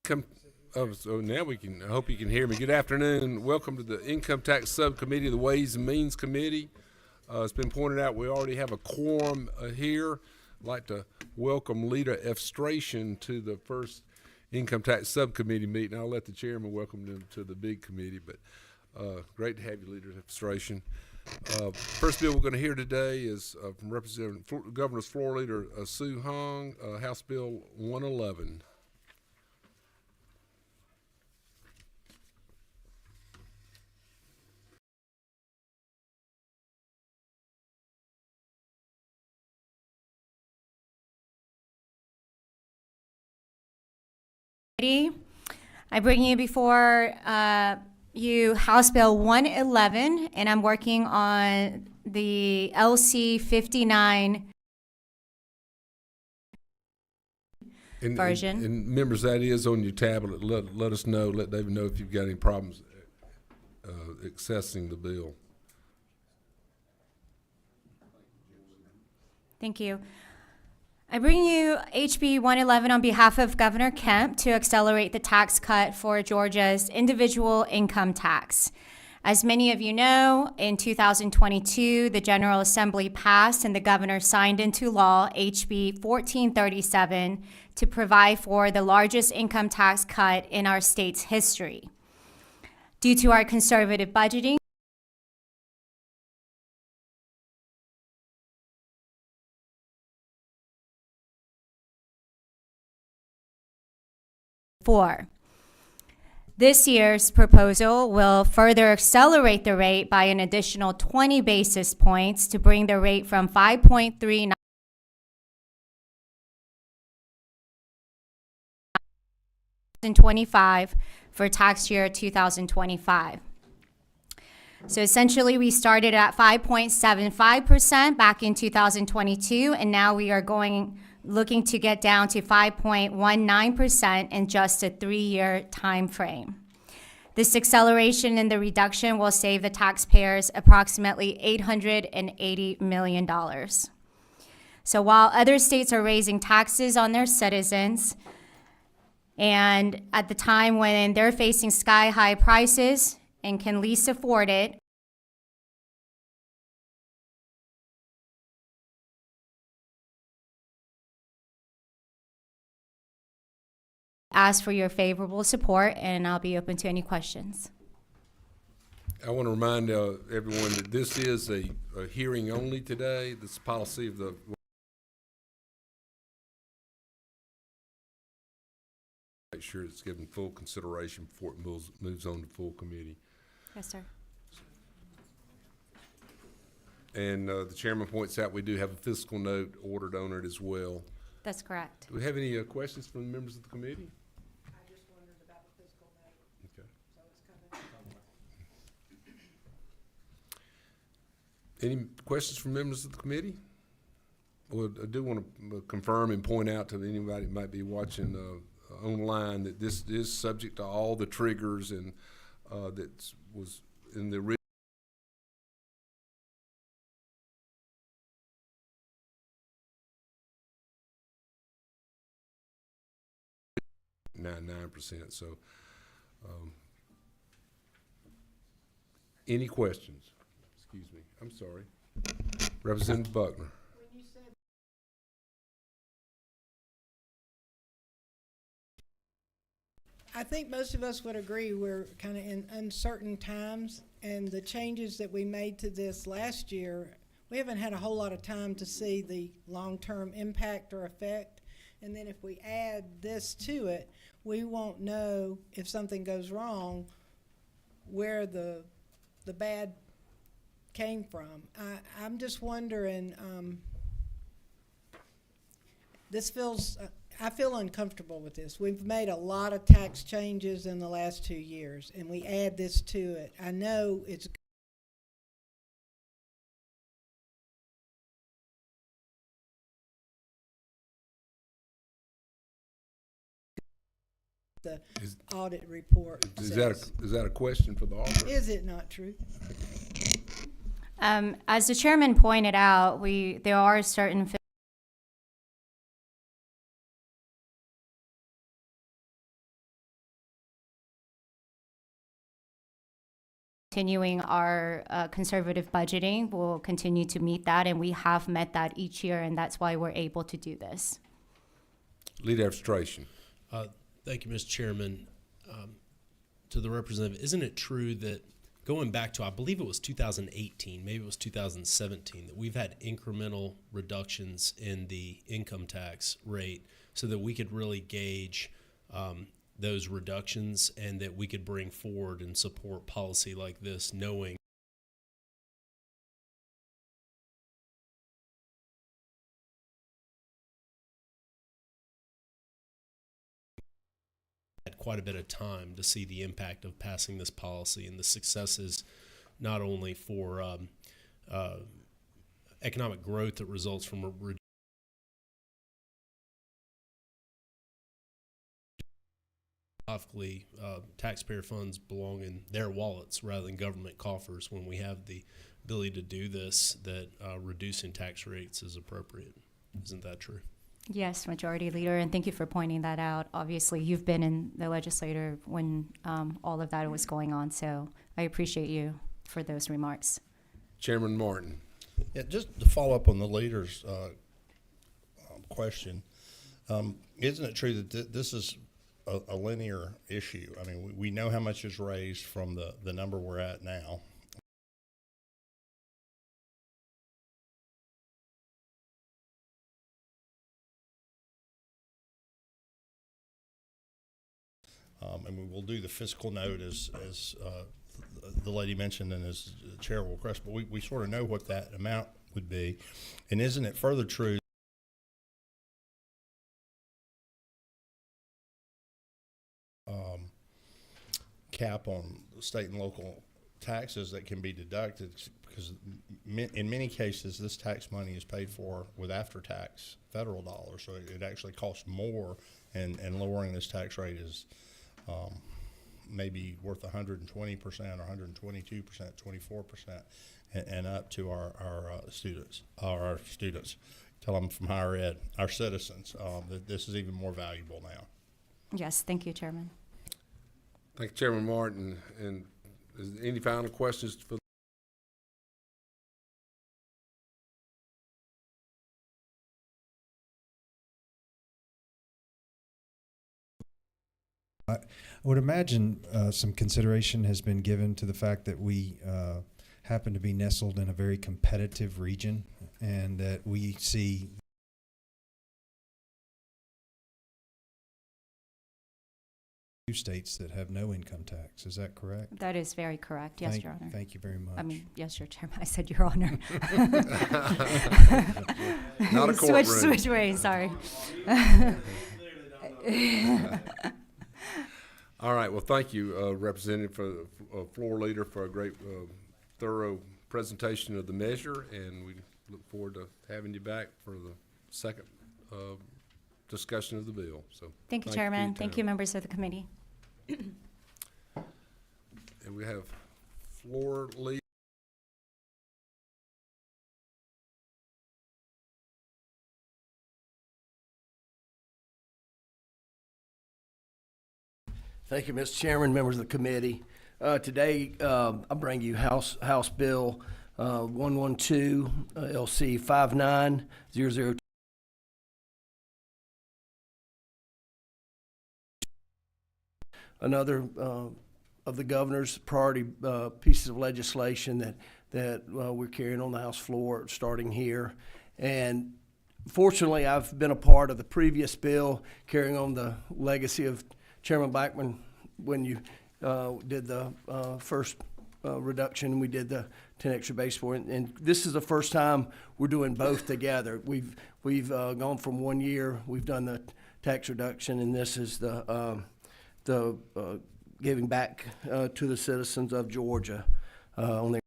Come, so now we can. I hope you can hear me. Good afternoon. Welcome to the Income Tax Subcommittee of the Ways and Means Committee. It's been pointed out we already have a quorum here. I'd like to welcome Lita F. Stration to the first Income Tax Subcommittee meeting. I'll let the chairman welcome them to the big committee, but great to have you, Lita F. Stration. First bill we're going to hear today is from Representative Governor's Floor Leader Sue Hong, House Bill 111. I bring you before you House Bill 111, and I'm working on the LC 59 version. And members, that is on your tablet. Let us know. Let David know if you've got any problems accessing the bill. Thank you. I bring you HB 111 on behalf of Governor Kemp to accelerate the tax cut for Georgia's individual income tax. As many of you know, in 2022, the General Assembly passed and the governor signed into law HB 1437 to provide for the largest income tax cut in our state's history. Due to our conservative budgeting, this year's proposal will further accelerate the rate by an additional 20 basis points to bring the rate from 5.39 2025 for tax year 2025. So essentially, we started at 5.75% back in 2022, and now we are looking to get down to 5.19% in just a 3-year time frame. This acceleration in the reduction will save the taxpayers approximately $880 million. So while other states are raising taxes on their citizens, and at the time when they're facing sky-high prices and can least afford it, ask for your favorable support, and I'll be open to any questions. I want to remind everyone that this is a hearing only today. This policy of the make sure it's given full consideration before it moves on to full committee. Yes, sir. And the chairman points out we do have a fiscal note ordered on it as well. That's correct. Do we have any questions from the members of the committee? I just wondered about the fiscal note. Okay. So it's coming. Any questions from members of the committee? Well, I do want to confirm and point out to anybody that might be watching online that this is subject to all the triggers and that was in the original 9%. So, any questions? Excuse me. I'm sorry. Representative Buckner. I think most of us would agree we're kind of in uncertain times, and the changes that we made to this last year, we haven't had a whole lot of time to see the long-term impact or effect. And then if we add this to it, we won't know if something goes wrong where the bad came from. I'm just wondering, this feels, I feel uncomfortable with this. We've made a lot of tax changes in the last 2 years, and we add this to it. I know it's the audit report. Is that a question for the auditor? Is it not true? As the chairman pointed out, there are certain continuing our conservative budgeting. We'll continue to meet that, and we have met that each year, and that's why we're able to do this. Lead demonstration. Thank you, Mr. Chairman. To the representative, isn't it true that going back to, I believe it was 2018, maybe it was 2017, that we've had incremental reductions in the income tax rate so that we could really gauge those reductions and that we could bring forward and support policy like this, knowing had quite a bit of time to see the impact of passing this policy and the successes not only for economic growth that results from taxpayer funds belong in their wallets rather than government coffers. When we have the ability to do this, that reducing tax rates is appropriate. Isn't that true? Yes, Majority Leader, and thank you for pointing that out. Obviously, you've been in the legislature when all of that was going on, so I appreciate you for those remarks. Chairman Martin. Yeah, just to follow up on the leader's question, isn't it true that this is a linear issue? I mean, we know how much is raised from the number we're at now. And we will do the fiscal note as the lady mentioned and as Chair will request, but we sort of know what that amount would be. And isn't it further true cap on state and local taxes that can be deducted, because in many cases this tax money is paid for with after-tax federal dollars, so it actually costs more, and lowering this tax rate is maybe worth 120% or 122%, 24%, and up to our students, tell them from higher ed, our citizens, that this is even more valuable now. Yes, thank you, Chairman. Thank you, Chairman Martin. And is there any final questions for? I would imagine some consideration has been given to the fact that we happen to be nestled in a very competitive region, and that we see states that have no income tax. Is that correct? That is very correct. Yes, Your Honor. Thank you very much. I mean, yes, Your Chairman. I said Your Honor. Not a courtroom. Switch ways, sorry. All right. Well, thank you, Representative, for floor leader, for a great, thorough presentation of the measure, and we look forward to having you back for the second discussion of the bill. So Thank you, for Chairman. your Thank time. you, members of the committee. And we have floor leader. Thank you, Mr. Chairman, members of the committee. Today, I bring you House Bill 112, LC 5900. Another of the governor's priority pieces of legislation that we're carrying on the House floor, starting here. And fortunately, I've been a part of the previous bill, carrying on the legacy of Chairman Blackman when you did the first reduction. We did the 10 extra basis point, and this is the first time we're doing both together. We've gone from 1 year. We've done the tax reduction, and this is the giving back to the citizens of Georgia on their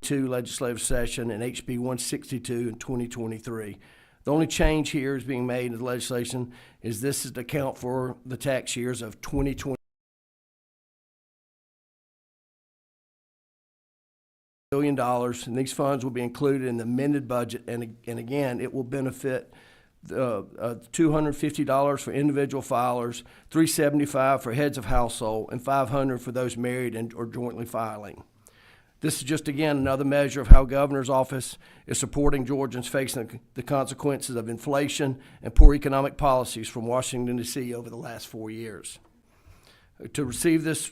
legislative session and HB 162 in 2023. The only change here is being made in the legislation is this is to account for the tax years of 2020 $1 billion, and these funds will be included in the amended budget, and again, it will benefit $250 for individual filers, $375 for heads of household, and $500 for those married and or jointly filing. This is just, again, another measure of how Governor's office is supporting Georgians facing the consequences of inflation and poor economic policies from Washington, D.C. over the last 4 years. To receive this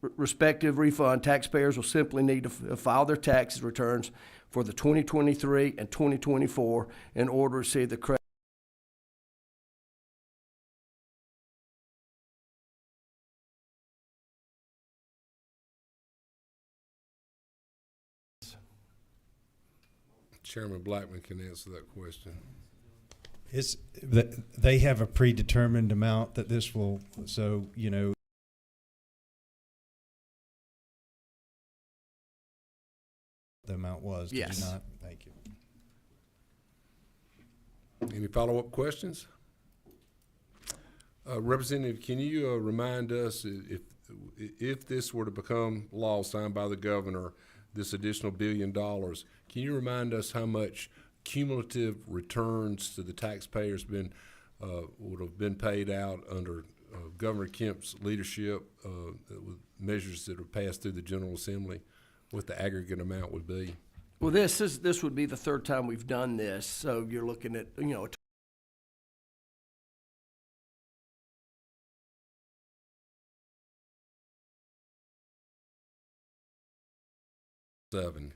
respective refund, taxpayers will simply need to file their tax returns for the 2023 and 2024 in order to receive the credit. Chairman Blackman can answer that question. They have a predetermined amount that this will, so, the amount was, did Yes. you not? Thank you. Any follow-up questions? Representative, can you remind us if this were to become law signed by the governor, this additional $1 billion, can you remind us how much cumulative returns to the taxpayers would have been paid out under Governor Kemp's leadership with measures that are passed through the General Assembly? What the aggregate amount would be? Well, this would be the third time we've done this, so you're looking at, Seven.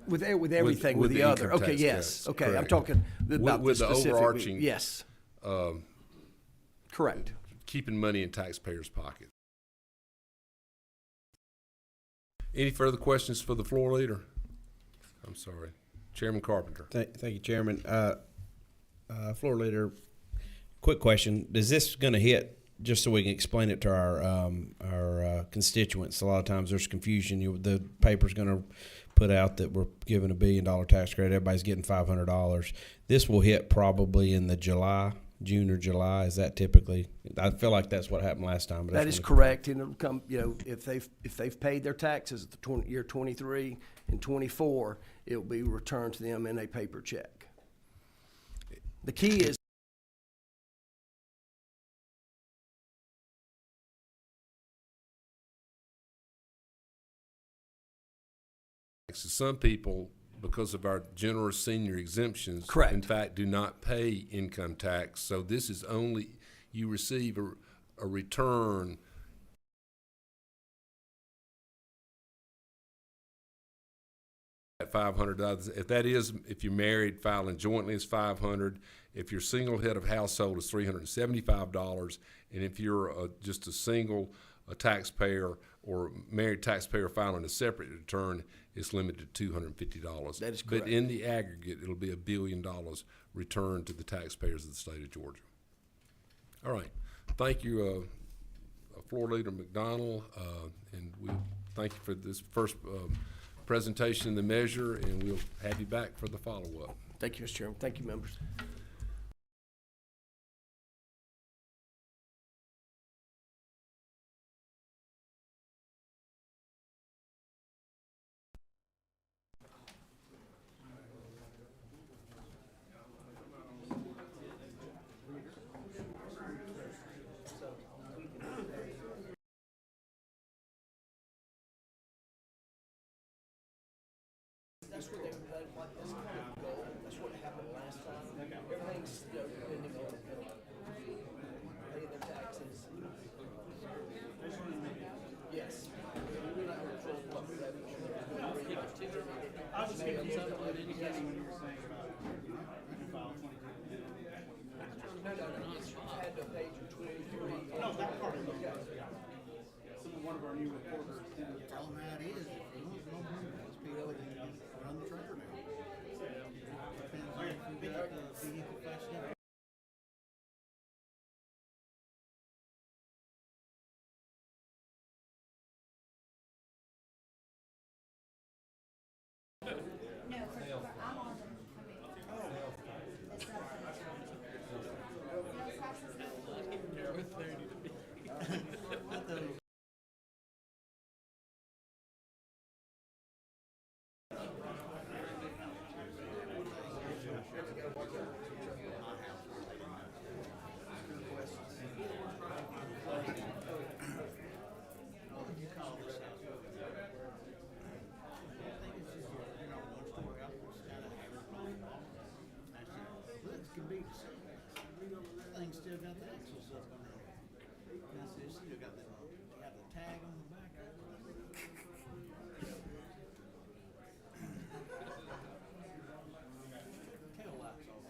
with everything, with with the the other. income Okay, tax yes, cuts, okay, I'm correct. talking about With the the specific. overarching, Yes, correct. keeping money in taxpayers' pockets. Any further questions for the floor leader? I'm sorry. Chairman Carpenter. Thank you, Chairman. Floor Leader, quick question. Is this going to hit, just so we can explain it to our constituents? A lot of times there's confusion. The paper's going to put out that we're giving $1 billion tax credit. Everybody's getting $500. This will hit probably in the June or July. Is that typically? I feel like that's what happened last time. But That is correct, and it'll come, if they've paid their taxes at the year 23 and 24, it will be returned to them in a paper check. The key is some people, because of our generous senior exemptions, Correct. in fact, do not pay income tax. So this is only, you receive a return at $500. If that is, if you're married, filing jointly is $500. If you're single head of household, it's $375. And if you're just a single taxpayer or married taxpayer filing a separate return, it's limited to $250. That is correct. But in the aggregate, it'll be $1 billion returned to the taxpayers of the state of Georgia. All right. Thank you, Floor Leader McDonald, and we thank you for this first presentation of the measure, and we'll have you back for the follow-up. Thank you, Mr. Chairman. Thank you, members. That's what they, that's kind of the goal. That's what happened last time. Everything's, depending on, paying their taxes. Yes. We're not controlling what we have. I was just confused at the beginning when you were saying about you file 22. No, you had to pay your 23. No, that part of it. One of our new reporters didn't get. All that is, if you want no money, those people that run the trailer now. Depends on if we got the vehicle fast enough. read the sign. Thing still got the axles up on it. And I said, it's still got the tag on the back of it. Tail lights off.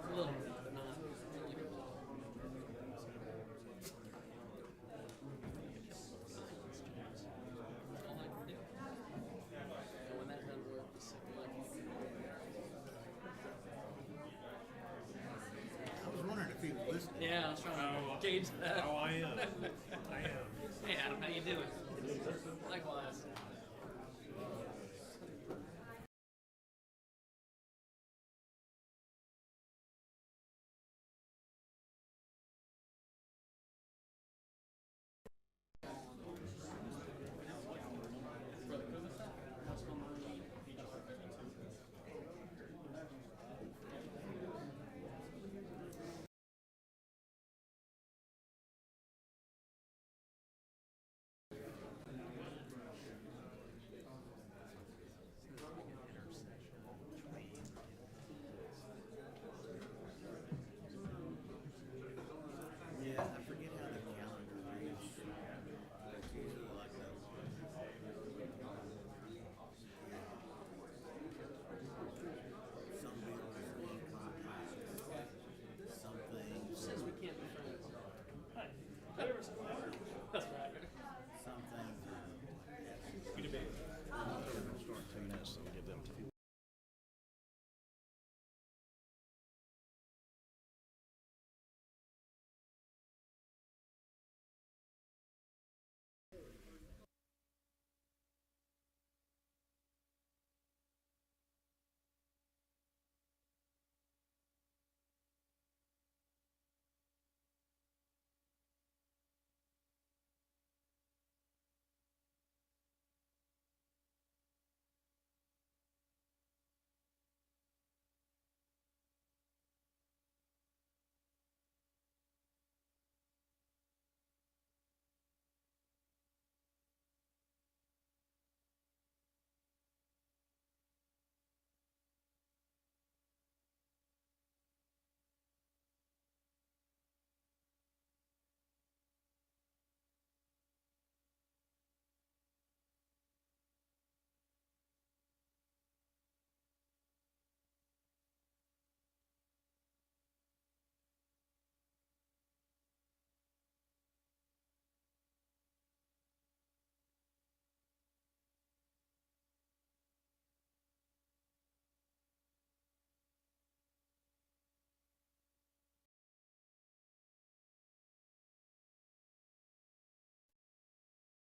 A little bit, but not really. All I can do. And when that doesn't work, it's like I was wondering if he was listening. yeah, I was trying to gauge that. Oh, I am. I am. Hey, Adam, how you doing? Likewise. Yeah, I forget how the calendar reads. It's usually like that. Some bills are income taxes. Some things, Says we can't be friends. Hi. That's right. some things are. Good to be. Start 2 minutes, so we'll give them 2.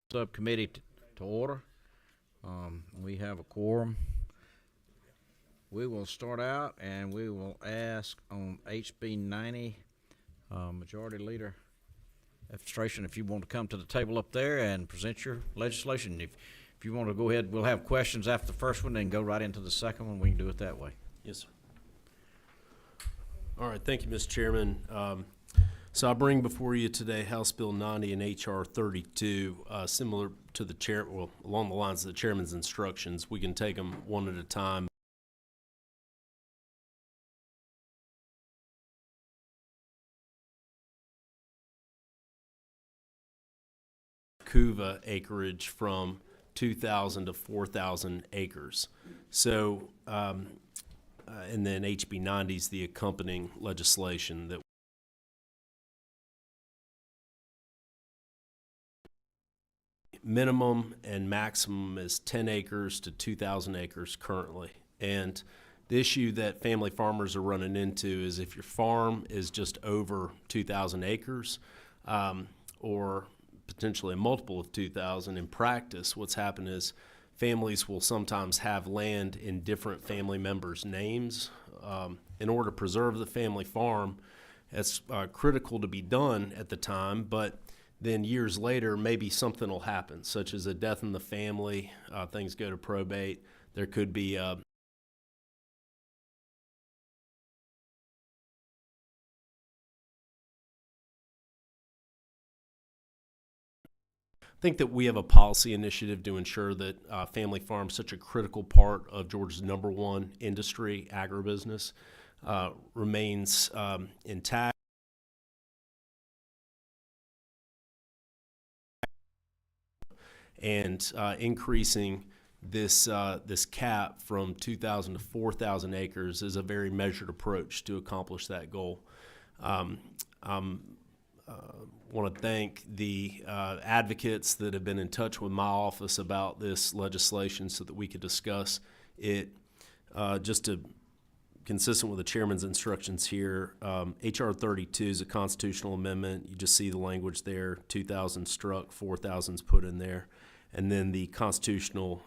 Subcommittee to order. We have a quorum. We will start out and we will ask on HB 90, Majority Leader Administration, if you want to come to the table up there and present your legislation. If you want to go ahead, we'll have questions after the first one, then go right into the second one. We can do it that way. Yes, sir. All right, thank you, Mr. Chairman. So I bring before you today House Bill 90 and H.R. 32, similar to the chair, well, along the lines of the chairman's instructions. We can take them one at a time. CUVA acreage from 2,000 to 4,000 acres. So, and then HB 90 is the accompanying legislation that minimum and maximum is 10 acres to 2,000 acres currently. And the issue that family farmers are running into is if your farm is just over 2,000 acres, or potentially a multiple of 2,000, in practice, what's happened is families will sometimes have land in different family members' names. In order to preserve the family farm, it's critical to be done at the time, but then years later, maybe something will happen, such as a death in the family, things go to probate. There could be I think that we have a policy initiative to ensure that family farms, such a critical part of Georgia's #1 industry, agribusiness, remains intact. And increasing this cap from 2,000 to 4,000 acres is a very measured approach to accomplish that goal. Want to thank the advocates that have been in touch with my office about this legislation so that we could discuss it. Just to consistent with the chairman's instructions here, H.R. 32 is a constitutional amendment. You just see the language there, 2,000 struck, 4,000 is put in there. And then the constitutional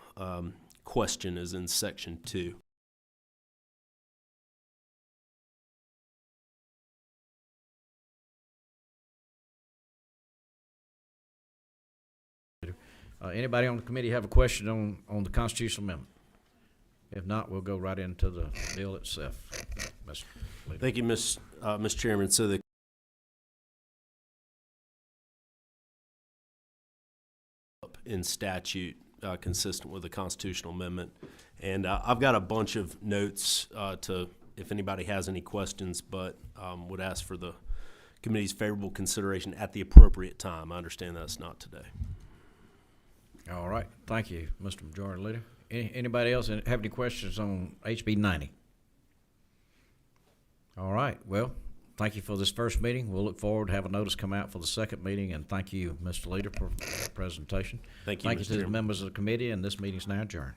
question is in Section 2. Anybody on the committee have a question on the constitutional amendment? If not, we'll go right into the bill itself. Mr. Leader. Thank you, Mr. Chairman. So the in statute consistent with the constitutional amendment. And I've got a bunch of notes to if anybody has any questions, but would ask for the committee's favorable consideration at the appropriate time. I understand that's not today. All right. Thank you, Mr. Majority Leader. Anybody else have any questions on HB 90? All right. Well, thank you for this first meeting. We'll look forward to have a notice come out for the second meeting, and thank you, Mr. Leader, for the presentation. Thank you, Thank you Mr. to the Chairman. members of the committee, and this meeting is now adjourned.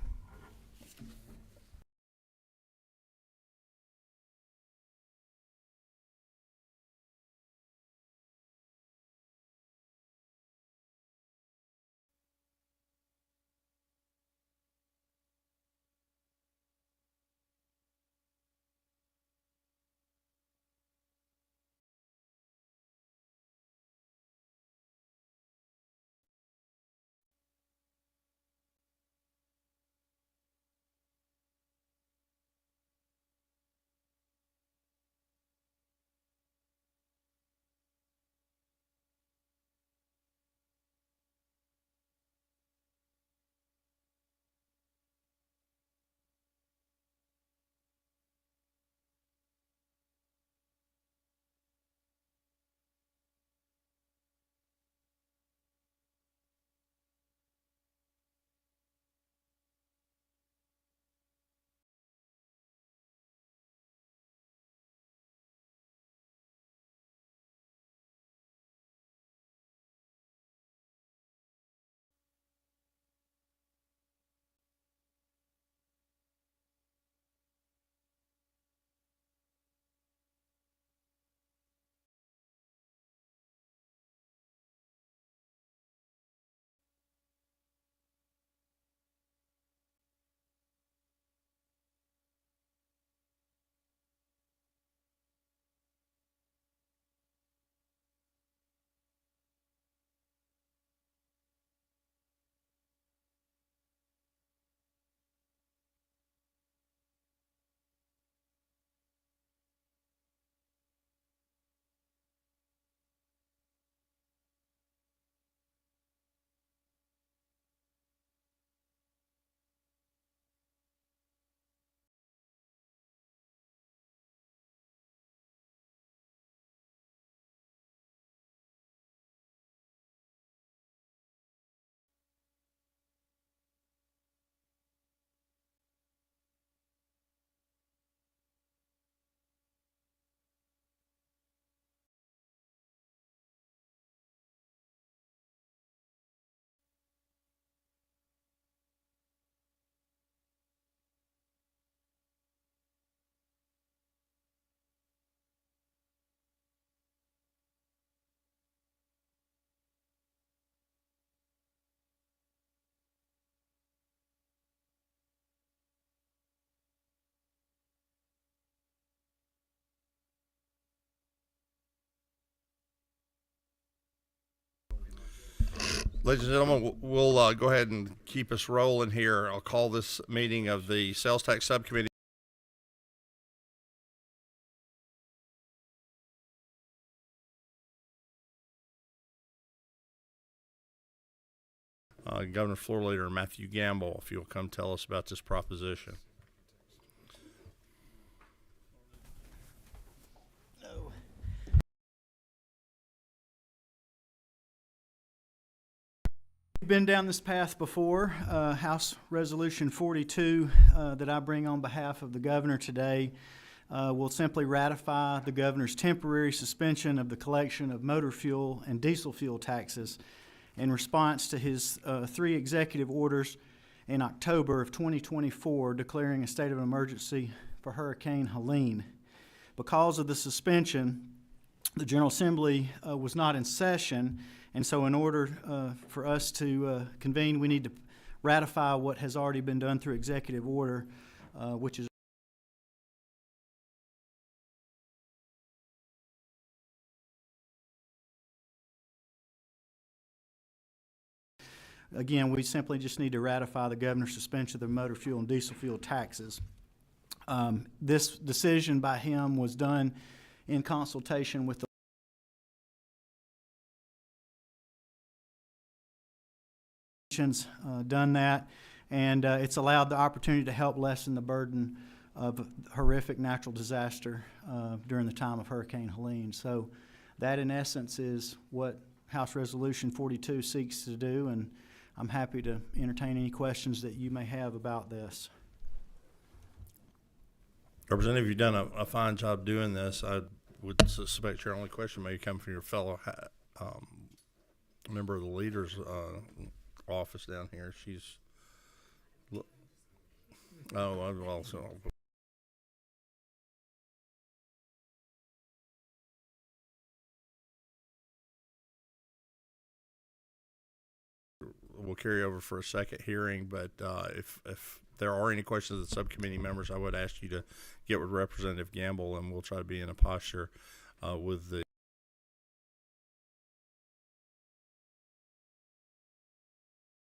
Ladies and gentlemen, we'll go ahead and keep us rolling here. I'll call this meeting of the Sales Tax Subcommittee. Governor Floor Leader Matthew Gamble, if you'll come tell us about this proposition. We've been down this path before. House Resolution 42 that I bring on behalf of the governor today will simply ratify the governor's temporary suspension of the collection of motor fuel and diesel fuel taxes in response to his 3 executive orders in October of 2024 declaring a state of emergency for Hurricane Helene. Because of the suspension, the General Assembly was not in session, and so in order for us to convene, we need to ratify what has already been done through executive order, which is again, we simply just need to ratify the governor's suspension of the motor fuel and diesel fuel taxes. This decision by him was done in consultation with the done that, and it's allowed the opportunity to help lessen the burden of horrific natural disaster during the time of Hurricane Helene. So that, in essence, is what House Resolution 42 seeks to do, and I'm happy to entertain any questions that you may have about this. Representative, you've done a fine job doing this. I would suspect your only question may come from your fellow member of the leader's office down here. She's well, so we'll carry over for a second hearing, but if there are any questions of the subcommittee members, I would ask you to get with Representative Gamble, and we'll try to be in a posture with the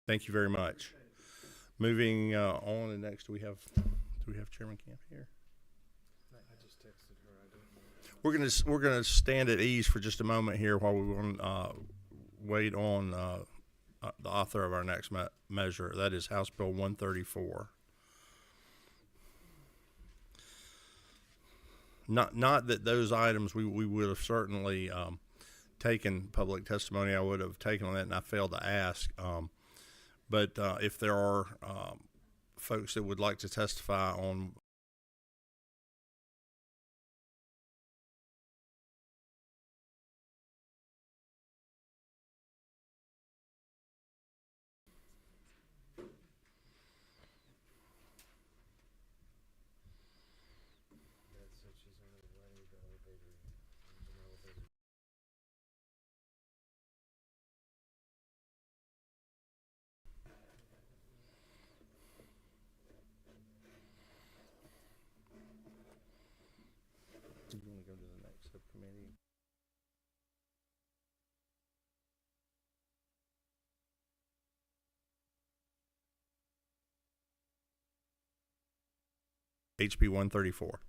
Thank you very much. Moving on, and next do we have Chairman Camp here? I just texted her. We're gonna stand at ease for just a moment here while we want wait on the author of our next measure. That is House Bill 134. Not that those items we would have certainly taken public testimony. I would have taken on that, and I failed to ask. But if there are folks that would like to testify on you want to go to the next subcommittee? HB 134.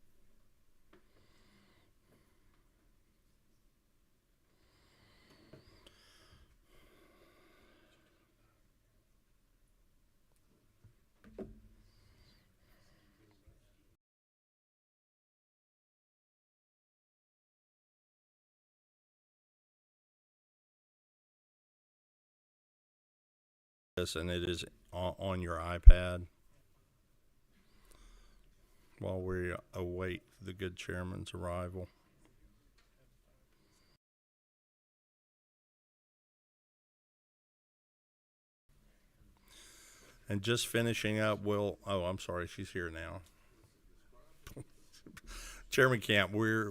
And it is on your iPad while we await the good chairman's arrival. And just finishing up, I'm sorry, she's here now. Chairman Camp, we're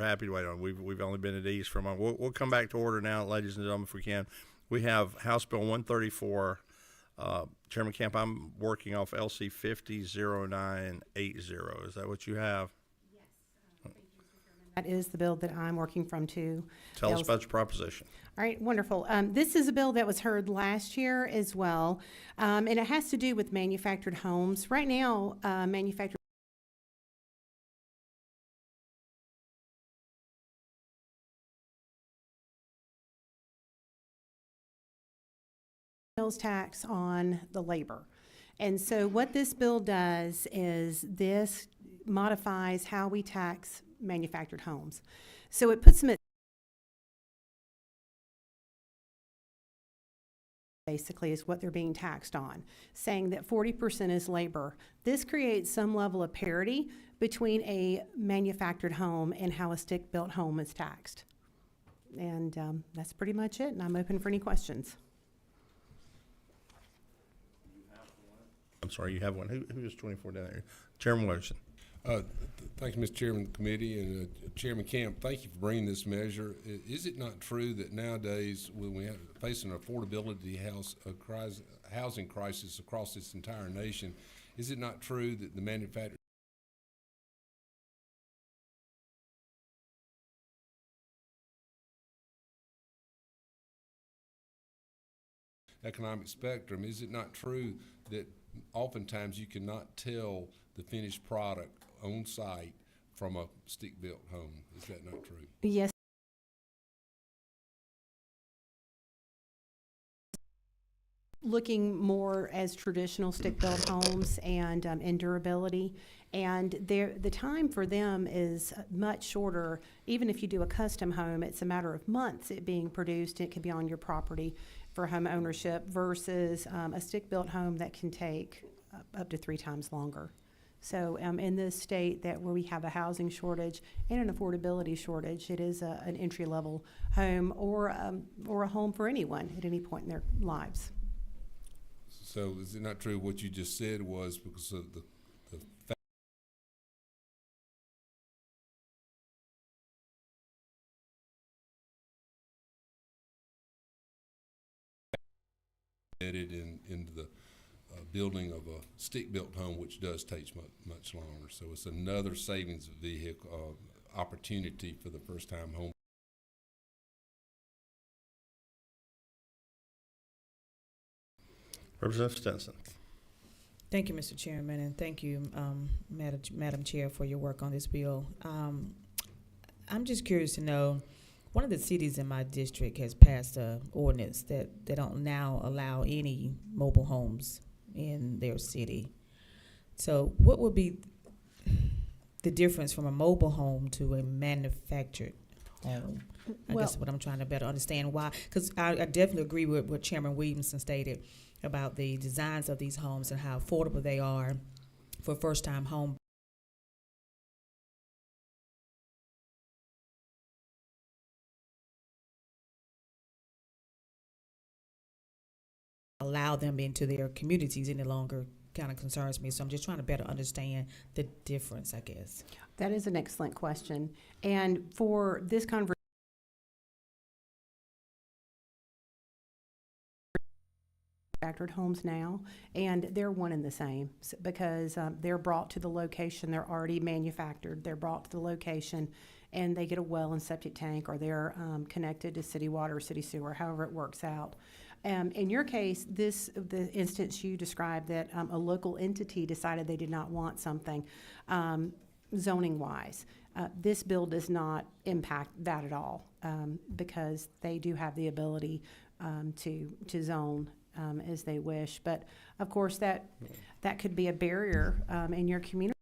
happy to wait on. We've only been at ease for a moment. We'll come back to order now, ladies and gentlemen, if we can. We have House Bill 134. Chairman Camp, I'm working off LC 500980. Is that what you have? Yes, thank you, Mr. Chairman. That is the bill that I'm working from too. Tell us Bill's- about your proposition. All right, wonderful. This is a bill that was heard last year as well, and it has to do with manufactured homes. Right now, manufactured sales tax on the labor. And so what this bill does is this modifies how we tax manufactured homes. So it puts them at basically is what they're being taxed on, saying that 40% is labor. This creates some level of parity between a manufactured home and how a stick-built home is taxed. And that's pretty much it, and I'm open for any questions. I'm sorry, you have one. Who is 24 down there? Chairman Wilson. Thank you, Mr. Chairman of the committee, and Chairman Camp, thank you for bringing this measure. Is it not true that nowadays, when we face an affordability housing crisis across this entire nation, is it not true that the manufacturer economic spectrum, is it not true that oftentimes you cannot tell the finished product on site from a stick-built home? Is that not true? Yes. Looking more as traditional stick-built homes and in durability, and the time for them is much shorter. Even if you do a custom home, it's a matter of months it being produced. It can be on your property for home ownership versus a stick-built home that can take up to 3 times longer. So in this state that where we have a housing shortage and an affordability shortage, it is an entry-level home or a home for anyone at any point in their lives. So is it not true what you just said was because of the fact embedded into the building of a stick-built home, which does take much longer. So it's another savings vehicle opportunity for the first-time home. Representative Stinson. Thank you, Mr. Chairman, and thank you, Madam Chair, for your work on this bill. I'm just curious to know, one of the cities in my district has passed an ordinance that they don't now allow any mobile homes in their city. So what would be the difference from a mobile home to a manufactured home? I guess what I'm trying to better understand why, because I definitely agree with what Chairman Williamson stated about the designs of these homes and how affordable they are for first-time home. Allow them into their communities any longer kind of concerns me. So I'm just trying to better understand the difference, I guess. That is an excellent question. And for this conversation, manufactured homes now, and they're one and the same because they're brought to the location. They're already manufactured. They're brought to the location, and they get a well and septic tank, or they're connected to city water, city sewer, however it works out. In your case, the instance you described that a local entity decided they did not want something zoning-wise. This bill does not impact that at all because they do have the ability to zone as they wish. But of course, that could be a barrier in your community.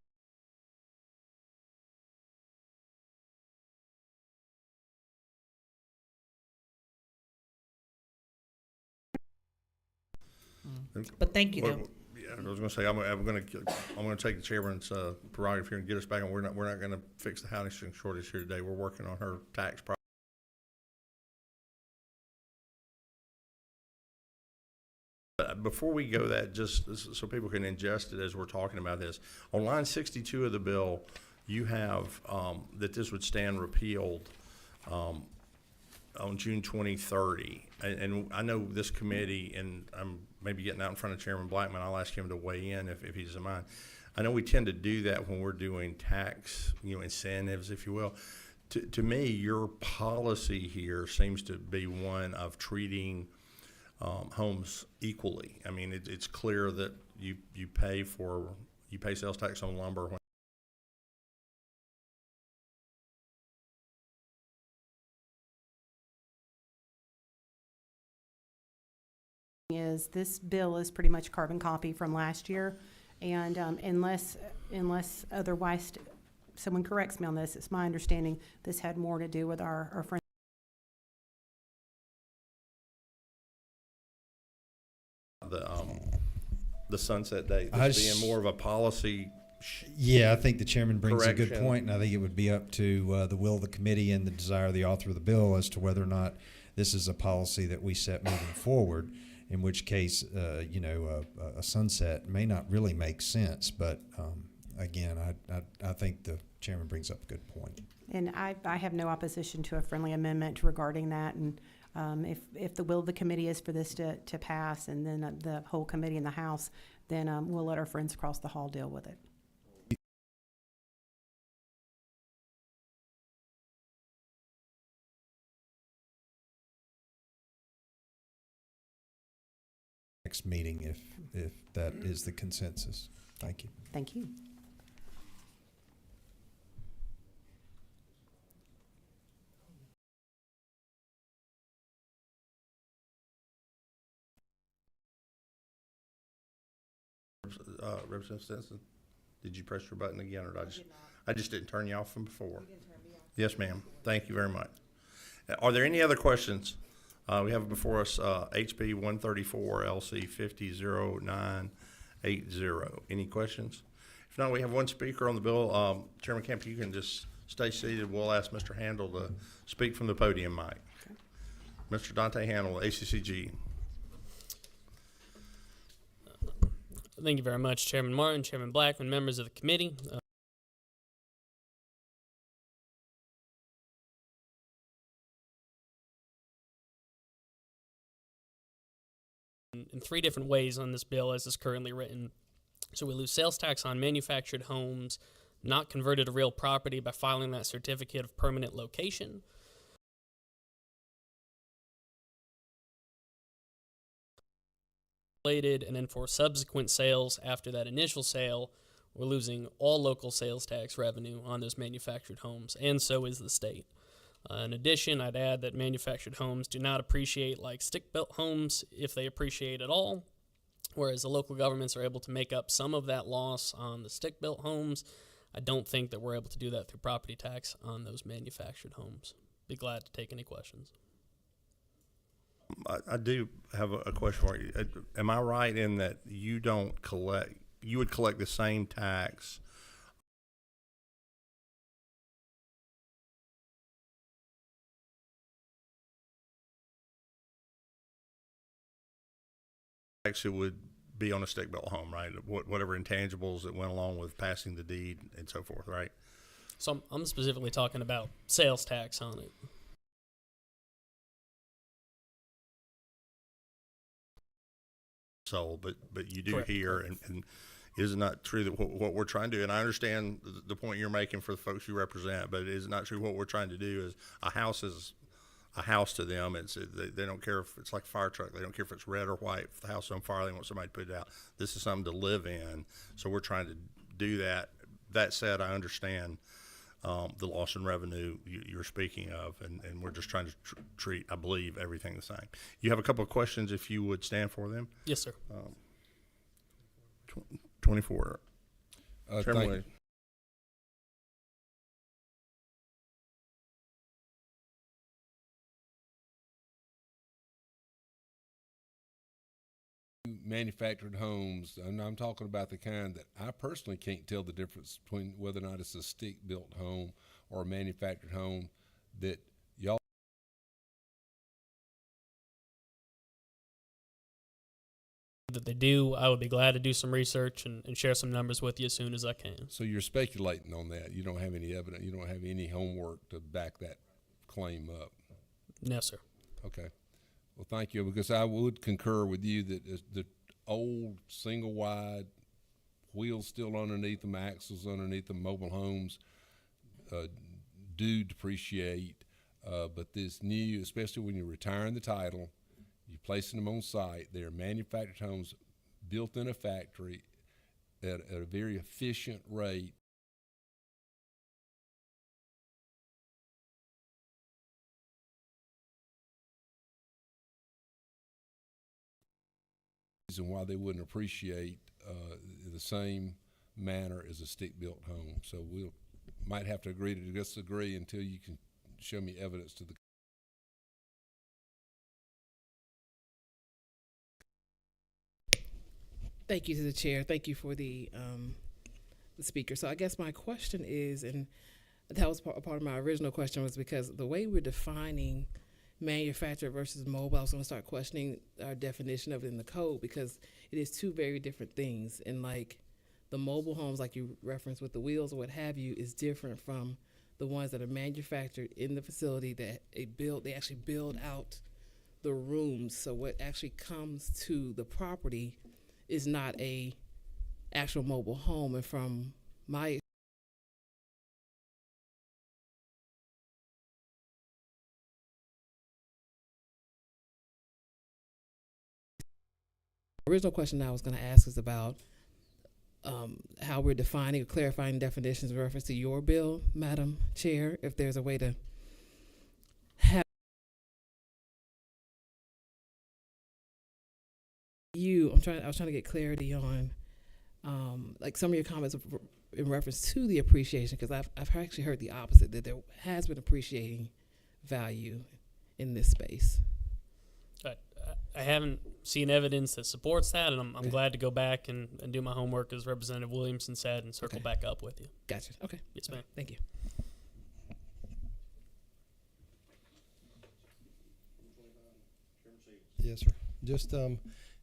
But thank you, though. Yeah, I was going to say I'm going to take the chairman's prerogative here and get us back on. We're not going to fix the housing shortage here today. We're working on her tax problem. Before we go that, just so people can ingest it as we're talking about this, on line 62 of the bill, you have that this would stand repealed on June 2030. And I know this committee, and I'm maybe getting out in front of Chairman Blackman, I'll ask him to weigh in if he doesn't mind. I know we tend to do that when we're doing tax, incentives, if you will. To me, your policy here seems to be one of treating homes equally. I mean, it's clear that you pay sales tax on lumber when is this bill is pretty much carbon copy from last year, and unless otherwise someone corrects me on this, it's my understanding this had more to do with our friend. the sunset date, I this s- being more of a policy. Yeah, I think the chairman brings a good Correction. point, and I think it would be up to the will of the committee and the desire of the author of the bill as to whether or not this is a policy that we set moving forward, in which case, a sunset may not really make sense. But again, I think the chairman brings up a good point. And I have no opposition to a friendly amendment regarding that, and if the will of the committee is for this to pass, and then the whole committee in the House, then we'll let our friends across the hall deal with it. Next meeting, if that is the consensus. Thank you. Thank you. Representative Stinson, did you press your button again, or did I just didn't turn you off from before? Yes, ma'am. Thank you very much. Are there any other questions? We have before us HB 134 LC 500980. Any questions? If not, we have one speaker on the bill. Chairman Kemp, you can just stay seated. We'll ask Mr. Handel to speak from the podium mic. Okay. Mr. Dante Handel, ACCG. Thank you very much, Chairman Martin, Chairman Blackman, members of the committee. In three different ways on this bill as it's currently written. So we lose sales tax on manufactured homes not converted to real property by filing that certificate of permanent location. And then for subsequent sales after that initial sale, we're losing all local sales tax revenue on those manufactured homes, and so is the state. In addition, I'd add that manufactured homes do not appreciate like stick-built homes, if they appreciate at all, whereas the local governments are able to make up some of that loss on the stick-built homes. I don't think that we're able to do that through property tax on those manufactured homes. Be glad to take any questions. I do have a question for you. Am I right in that you would collect the same tax it would be on a stick-built home, right? Whatever intangibles that went along with passing the deed and so forth, right? So I'm specifically talking about sales tax on it. Sold, but you do Correct. hear, and is it not true that what we're trying to do, and I understand the point you're making for the folks you represent, but it is not true what we're trying to do is a house to them. They don't care if it's like a fire truck. They don't care if it's red or white. If the house is on fire, they want somebody to put it out. This is something to live in, so we're trying to do that. That said, I understand the loss in revenue you're speaking of, and we're just trying to treat, I believe, everything the same. You have a couple of questions, if you would stand for them. Yes, sir. 24. Thank Chairman you. Williams. Manufactured homes, and I'm talking about the kind that I personally can't tell the difference between whether or not it's a stick-built home or a manufactured home, that y'all That they do, I would be glad to do some research and share some numbers with you as soon as I can. so you're speculating on that. You don't have any evidence. You don't have any homework to back that claim up. No, sir. Okay. Well, thank you, because I would concur with you that the old single wide wheels still underneath them, axles underneath them, mobile homes do depreciate, but this new, especially when you're retiring the title, you're placing them on site. They're manufactured homes built in a factory at a very efficient rate. And why they wouldn't appreciate the same manner as a stick-built home. So we'll might have to agree to disagree until you can show me evidence to the. Thank you to the chair. Thank you for the speaker. So I guess my question is, and that was part of my original question, was because the way we're defining manufactured versus mobile, I was going to start questioning our definition of it in the code, because it is two very different things. And like the mobile homes, like you referenced with the wheels or what have you, is different from the ones that are manufactured in the facility that they actually build out the rooms. So what actually comes to the property is not a actual mobile home. And from my original question I was going to ask is about how we're defining or clarifying definitions in reference to your bill, Madam Chair, if there's a way to have I was trying to get clarity on like some of your comments in reference to the appreciation, because I've actually heard the opposite, that there has been appreciating value in this space. I haven't seen evidence that supports that, and I'm glad to go back and do my homework, as Representative Williamson said, and circle back up with you. Gotcha. Okay. Yes, ma'am. Thank you. Yes, sir. Just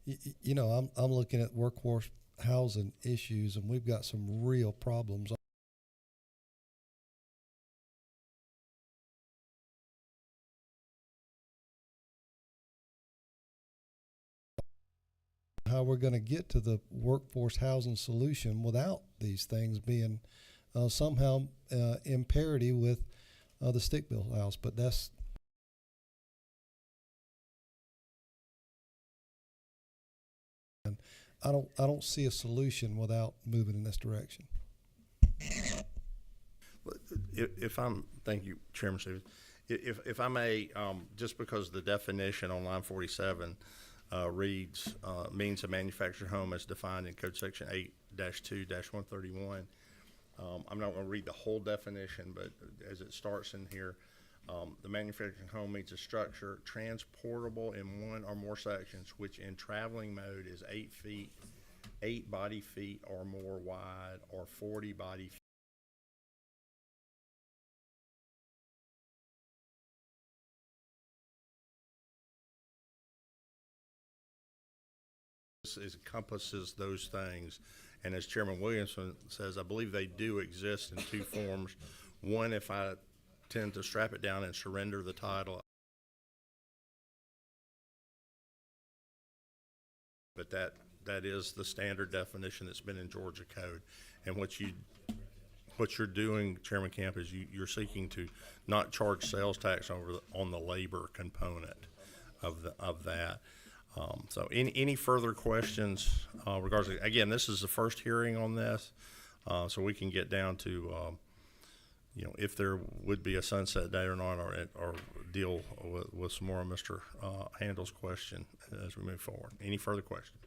you know, I'm looking at workforce housing issues, and we've got some real problems. How we're going to get to the workforce housing solution without these things being somehow in parity with the stick-built house, but that's and I don't see a solution without moving in this direction. Thank you, Chairman Stevens. If I may, just because the definition on line 47 reads means a manufactured home as defined in Code Section 8-2-131. I'm not going to read the whole definition, but as it starts in here, the manufactured home means a structure transportable in one or more sections, which in traveling mode is 8 body feet or more wide, or 40 body feet. This encompasses those things, and as Chairman Williamson says, I believe they do exist in two forms. One, if I tend to strap it down and surrender the title, but that is the standard definition that's been in Georgia code. And what you're doing, Chairman Camp, is you're seeking to not charge sales tax on the labor component of that. So any further questions regarding, again, this is the first hearing on this, so we can get down to you know, if there would be a sunset date or not, or deal with some more of Mr. Handel's question as we move forward. Any further questions?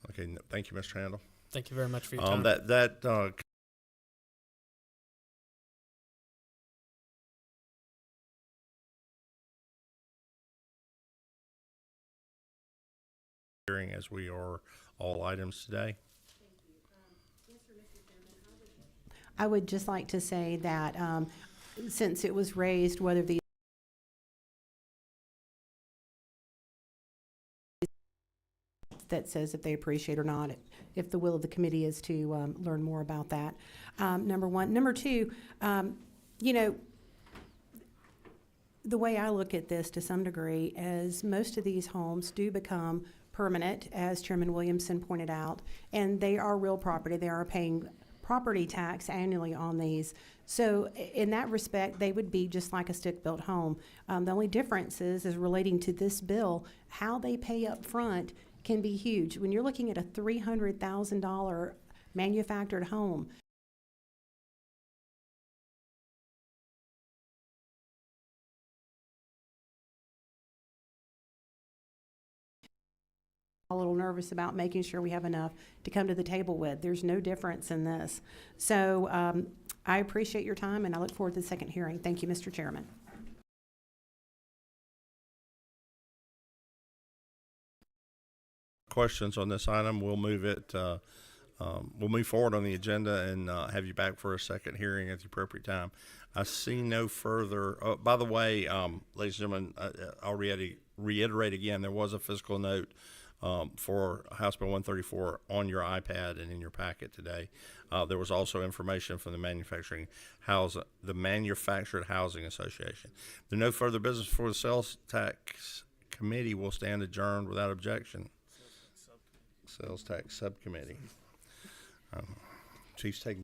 Okay, thank you, Mr. Handel. Thank you very much for your time. That hearing as we are all items today. I would just like to say that since it was raised whether the that says if they appreciate or not, if the will of the committee is to learn more about that. Number one. Number two, you know, the way I look at this to some degree is most of these homes do become permanent, as Chairman Williamson pointed out, and they are real property. They are paying property tax annually on these. So in that respect, they would be just like a stick-built home. The only difference is relating to this bill, how they pay up front can be huge. When you're looking at a $300,000 manufactured home, a little nervous about making sure we have enough to come to the table with. There's no difference in this. So I appreciate your time, and I look forward to the second hearing. Thank you, Mr. Chairman. Questions on this item? We'll move it. We'll move forward on the agenda and have you back for a second hearing at the appropriate time. I see no further. By the way, ladies and gentlemen, I'll reiterate again. There was a fiscal note for House Bill 134 on your iPad and in your packet today. There was also information from the Manufactured Housing Association. There no further business for the Sales Tax Committee. Will stand adjourned without objection. Sales Tax Subcommittee. Chief's taking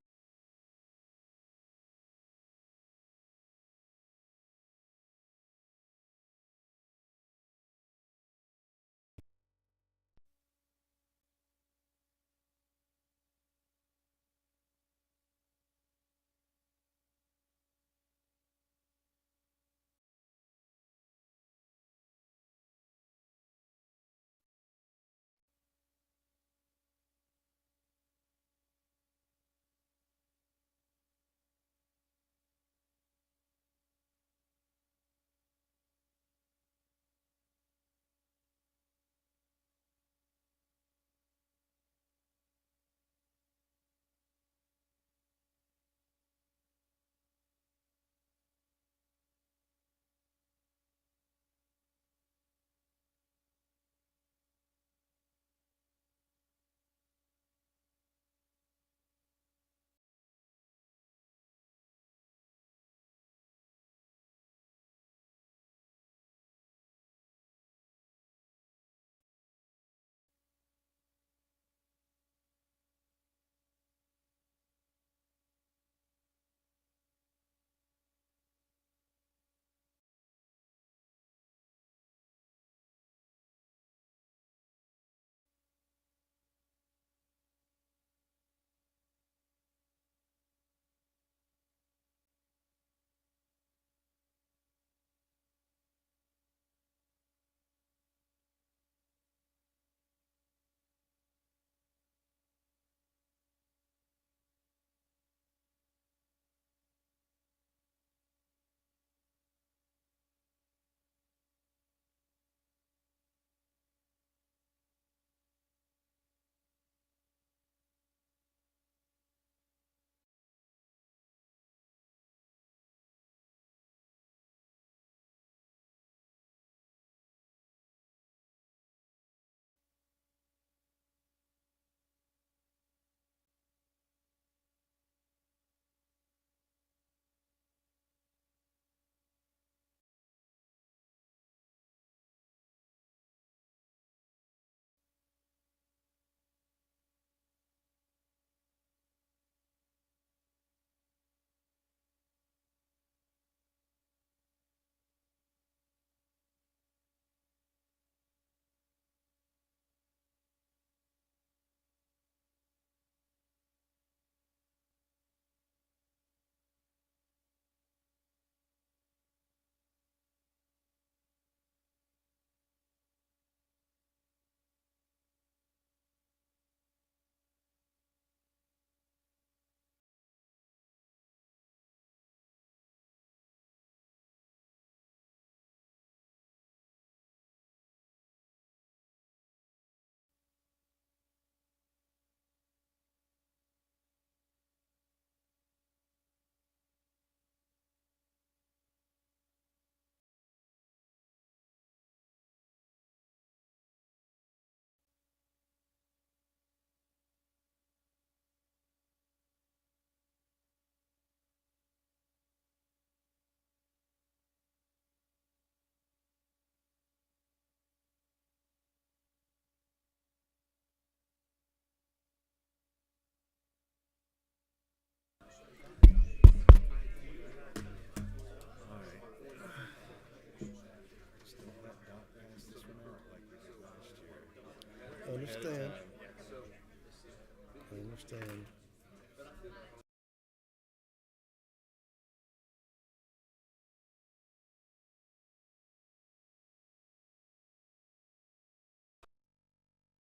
understand.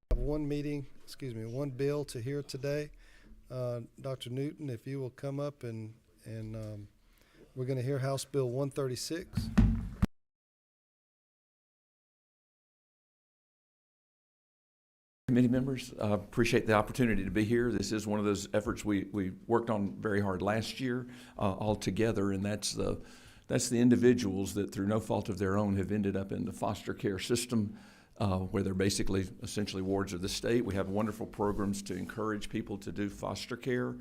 Have one meeting, one bill to hear today. Dr. Newton, if you will come up and we're going to hear House Bill 136. Committee members, appreciate the opportunity to be here. This is one of those efforts we worked on very hard last year all together, and that's the individuals that through no fault of their own have ended up in the foster care system where they're basically essentially wards of the state. We have wonderful programs to encourage people to do foster care,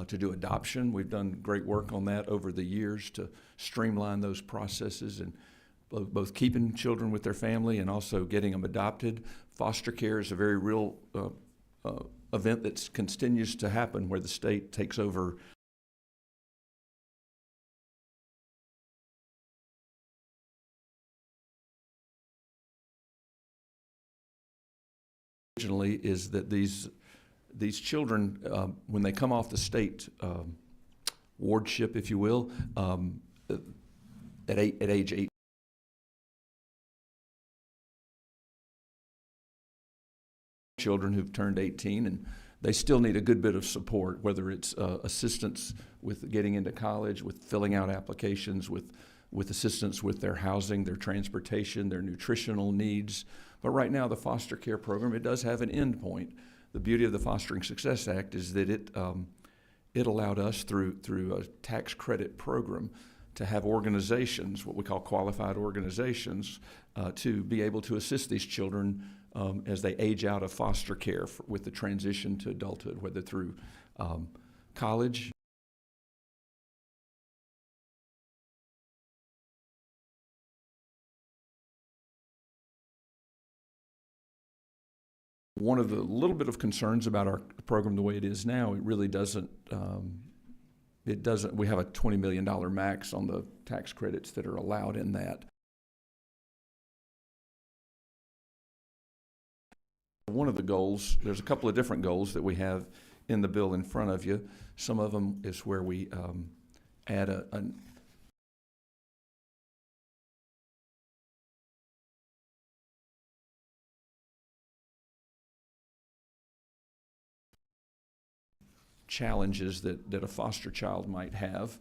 to do adoption. We've done great work on that over the years to streamline those processes and both keeping children with their family and also getting them adopted. Foster care is a very real event that continues to happen where the state takes over originally is that these children, when they come off the state wardship, if you will, at age 8, children who've turned 18, and they still need a good bit of support, whether it's assistance with getting into college, with filling out applications, with assistance with their housing, their transportation, their nutritional needs. But right now, the foster care program, it does have an end point. The beauty of the Fostering Success Act is that it allowed us through a tax credit program to have organizations, what we call qualified organizations, to be able to assist these children as they age out of foster care with the transition to adulthood, whether through college. One of the little bit of concerns about our program the way it is now, it really doesn't, we have a $20 million max on the tax credits that are allowed in that. One of the goals, there's a couple of different goals that we have in the bill in front of you. Some of them is where we add an challenges that a foster child might have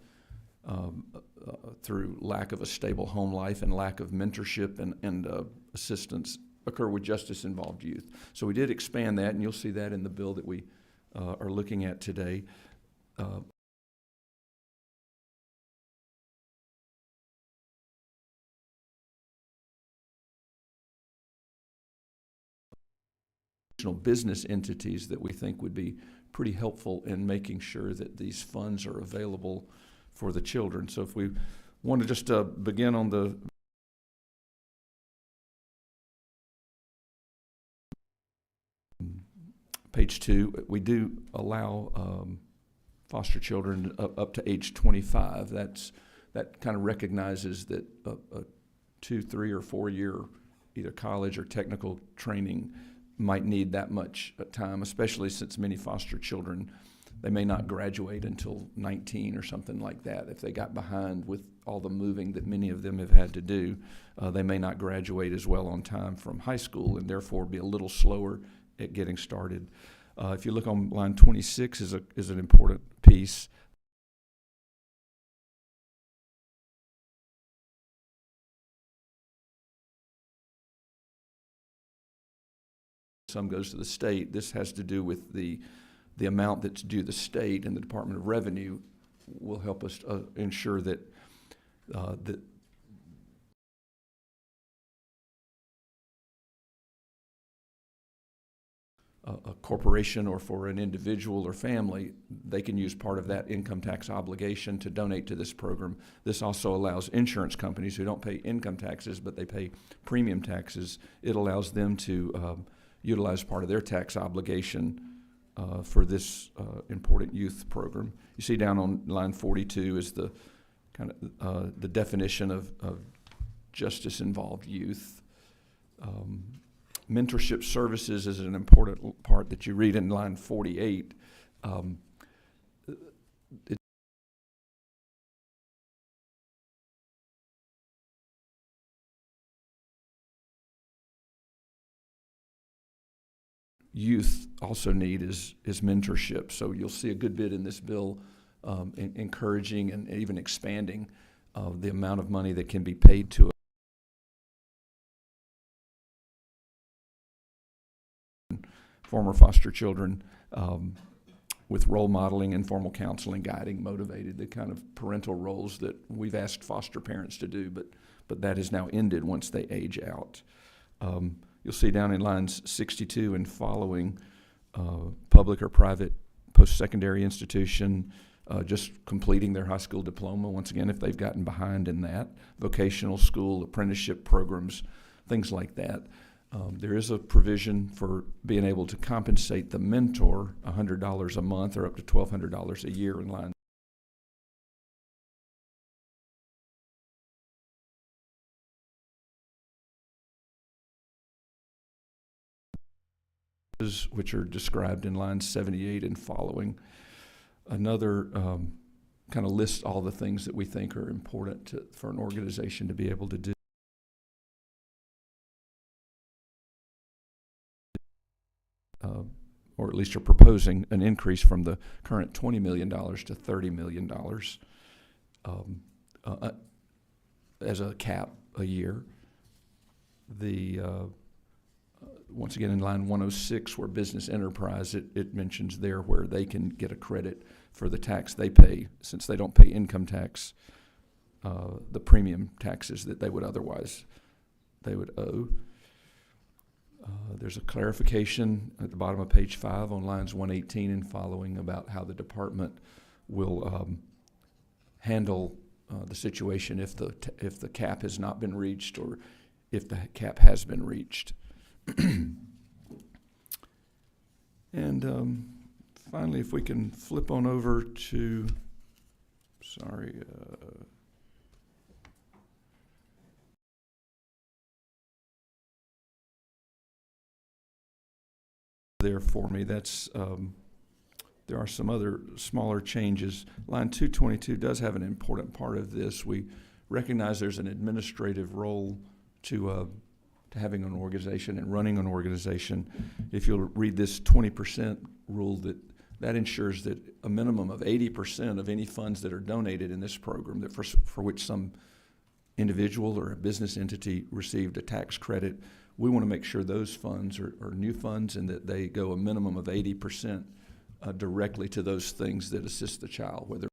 through lack of a stable home life and lack of mentorship and assistance occur with justice-involved youth. So we did expand that, and you'll see that in the bill that we are looking at today. Business entities that we think would be pretty helpful in making sure that these funds are available for the children. So if we want to just begin on the page 2, we do allow foster children up to age 25. That kind of recognizes that a 2, 3, or 4 year either college or technical training might need that much time, especially since many foster children, they may not graduate until 19 or something like that. If they got behind with all the moving that many of them have had to do, they may not graduate as well on time from high school and therefore be a little slower at getting started. If you look on line 26 is an important piece. Some goes to the state. This has to do with the amount that's due the state, and the Department of Revenue will help us ensure that that a corporation or for an individual or family, they can use part of that income tax obligation to donate to this program. This also allows insurance companies who don't pay income taxes but they pay premium taxes, it allows them to utilize part of their tax obligation for this important youth program. You see down on line 42 is the kind of the definition of justice-involved youth. Mentorship services is an important part that you read in line 48. It youth also need is mentorship. So you'll see a good bit in this bill encouraging and even expanding the amount of money that can be paid to former foster children with role modeling, informal counseling, guiding, motivated, the kind of parental roles that we've asked foster parents to do, but that has now ended once they age out. You'll see down in lines 62 and following, public or private post-secondary institution, just completing their high school diploma, once again, if they've gotten behind in that, vocational school, apprenticeship programs, things like that. There is a provision for being able to compensate the mentor $100 a month or up to $1,200 a year in line. Which are described in lines 78 and following. Another kind of lists all the things that we think are important for an organization to be able to do. Or at least are proposing an increase from the current $20 million to $30 million as a cap a year. Once again, in line 106, where business enterprise, it mentions there where they can get a credit for the tax they pay, since they don't pay income tax, the premium taxes that they would otherwise owe. There's a clarification at the bottom of page 5 on lines 118 and following about how the department will handle the situation if the cap has not been reached or if the cap has been reached. And finally, if we can flip on over to, there for me, that's there are some other smaller changes. Line 222 does have an important part of this. We recognize there's an administrative role to having an organization and running an organization. If you'll read this 20% rule, that ensures that a minimum of 80% of any funds that are donated in this program, that for which some individual or a business entity received a tax credit, we want to make sure those funds are new funds and that they go a minimum of 80% directly to those things that assist the child, whether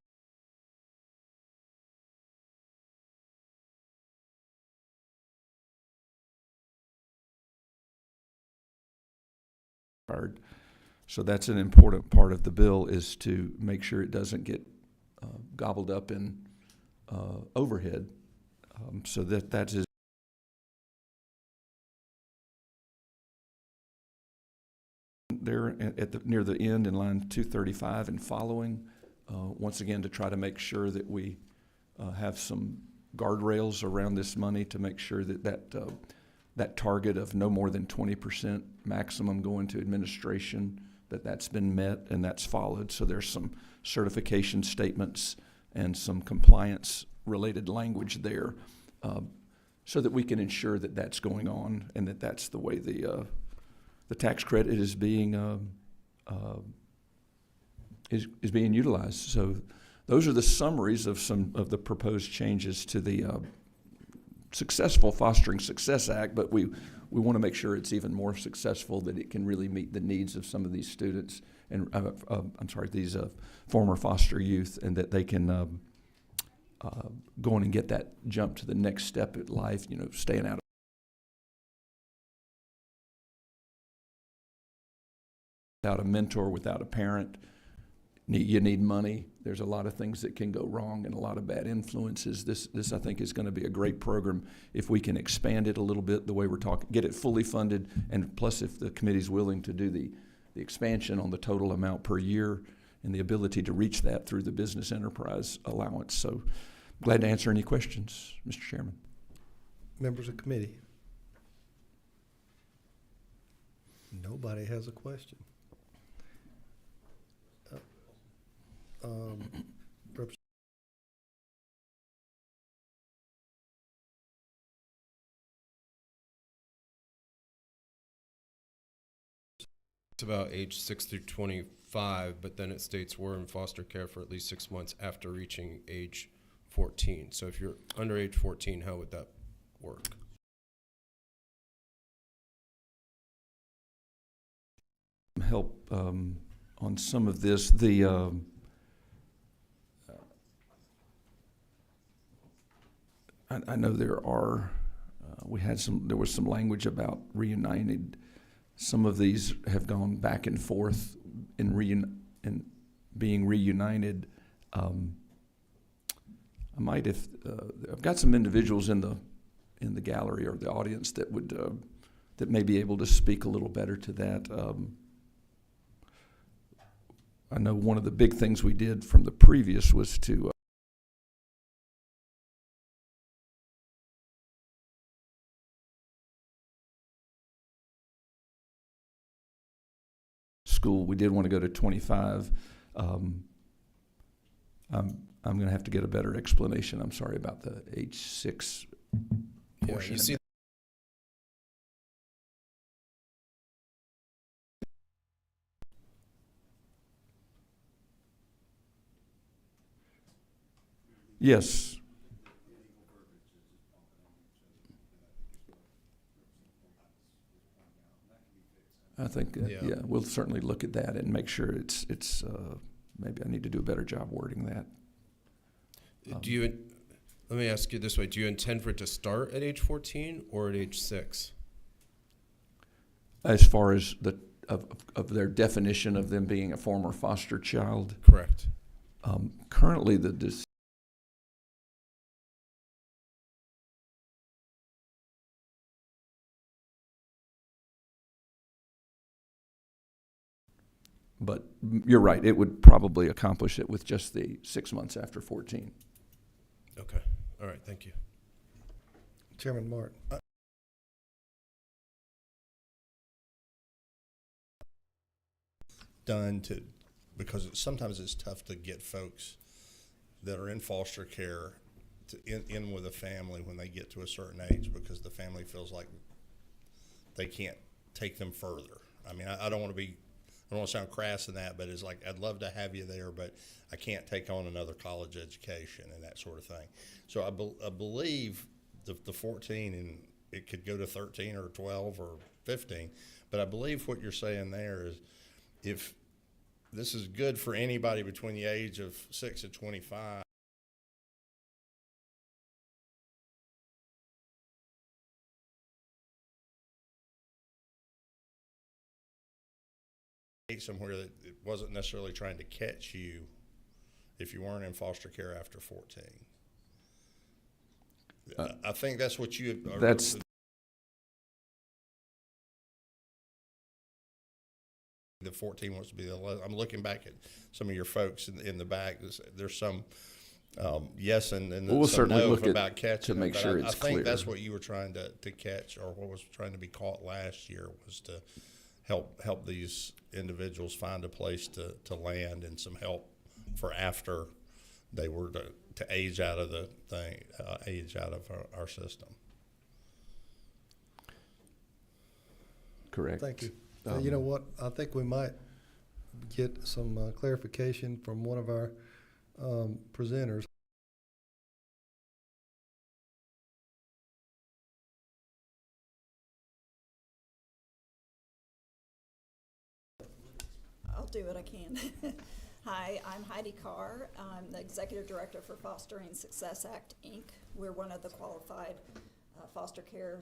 so that's an important part of the bill, is to make sure it doesn't get gobbled up in overhead, so that is there near the end in line 235 and following, once again to try to make sure that we have some guardrails around this money to make sure that target of no more than 20% maximum going to administration, that's been met and that's followed. So there's some certification statements and some compliance related language there, so that we can ensure that that's going on and that's the way the tax credit is being is being utilized. So those are the summaries of some of the proposed changes to the successful Fostering Success Act, but we want to make sure it's even more successful, that it can really meet the needs of some of these students and these former foster youth, and that they can go on and get that jump to the next step in life, staying out of without a mentor, without a parent. You need money. There's a lot of things that can go wrong and a lot of bad influences. This I think is going to be a great program if we can expand it a little bit the way we're talking, get it fully funded, and plus if the committee's willing to do the expansion on the total amount per year and the ability to reach that through the business enterprise allowance. So glad to answer any questions, Mr. Chairman. Members of committee. Nobody has a question. It's about age 6 through 25, but then it states we're in foster care for at least 6 months after reaching age 14. So if you're under age 14, how would that work? Help on some of this. I know there are. There was some language about reunited. Some of these have gone back and forth in being reunited. I might have. I've got some individuals in the gallery or the audience that would that may be able to speak a little better to that. I know one of the big things we did from the previous was to school. We did want to go to 25. I'm going to have to get a better explanation. I'm sorry about the age 6 portion. You see, yes. I think, yeah, we'll certainly look at that and make sure it's maybe I need to do a better job wording that. Let me ask you this way. Do you intend for it to start at age 14 or at age 6? As far as of their definition of them being a former foster child? Correct. Currently, but you're right, it would probably accomplish it with just the 6 months after 14. Okay. All right. Thank you. Chairman Martin. Done to, because sometimes it's tough to get folks that are in foster care to in with a family when they get to a certain age, because the family feels like they can't take them further. I mean, I don't want to sound crass in that, but it's like, I'd love to have you there, but I can't take on another college education and that sort of thing. So I believe the 14, and it could go to 13 or 12 or 15, but I believe what you're saying there is, if this is good for anybody between the age of 6 and 25, somewhere that it wasn't necessarily trying to catch you if you weren't in foster care after 14. I think that's what you. That's. The 14 wants to be the 11. I'm looking back at some of your folks in the back. There's some yes and we'll some certainly no look about catching to make sure it's clear. I think that's clear. what you were trying to catch, or what was trying to be caught last year, was to help these individuals find a place to land, and some help for after they were to age out of the thing, age out of our system. Correct. Thank you. You know what? I think we might get some clarification from one of our presenters. I'll do what I can. Hi, I'm Heidi Carr. I'm the Executive Director for Fostering Success Act, Inc. We're one of the qualified foster care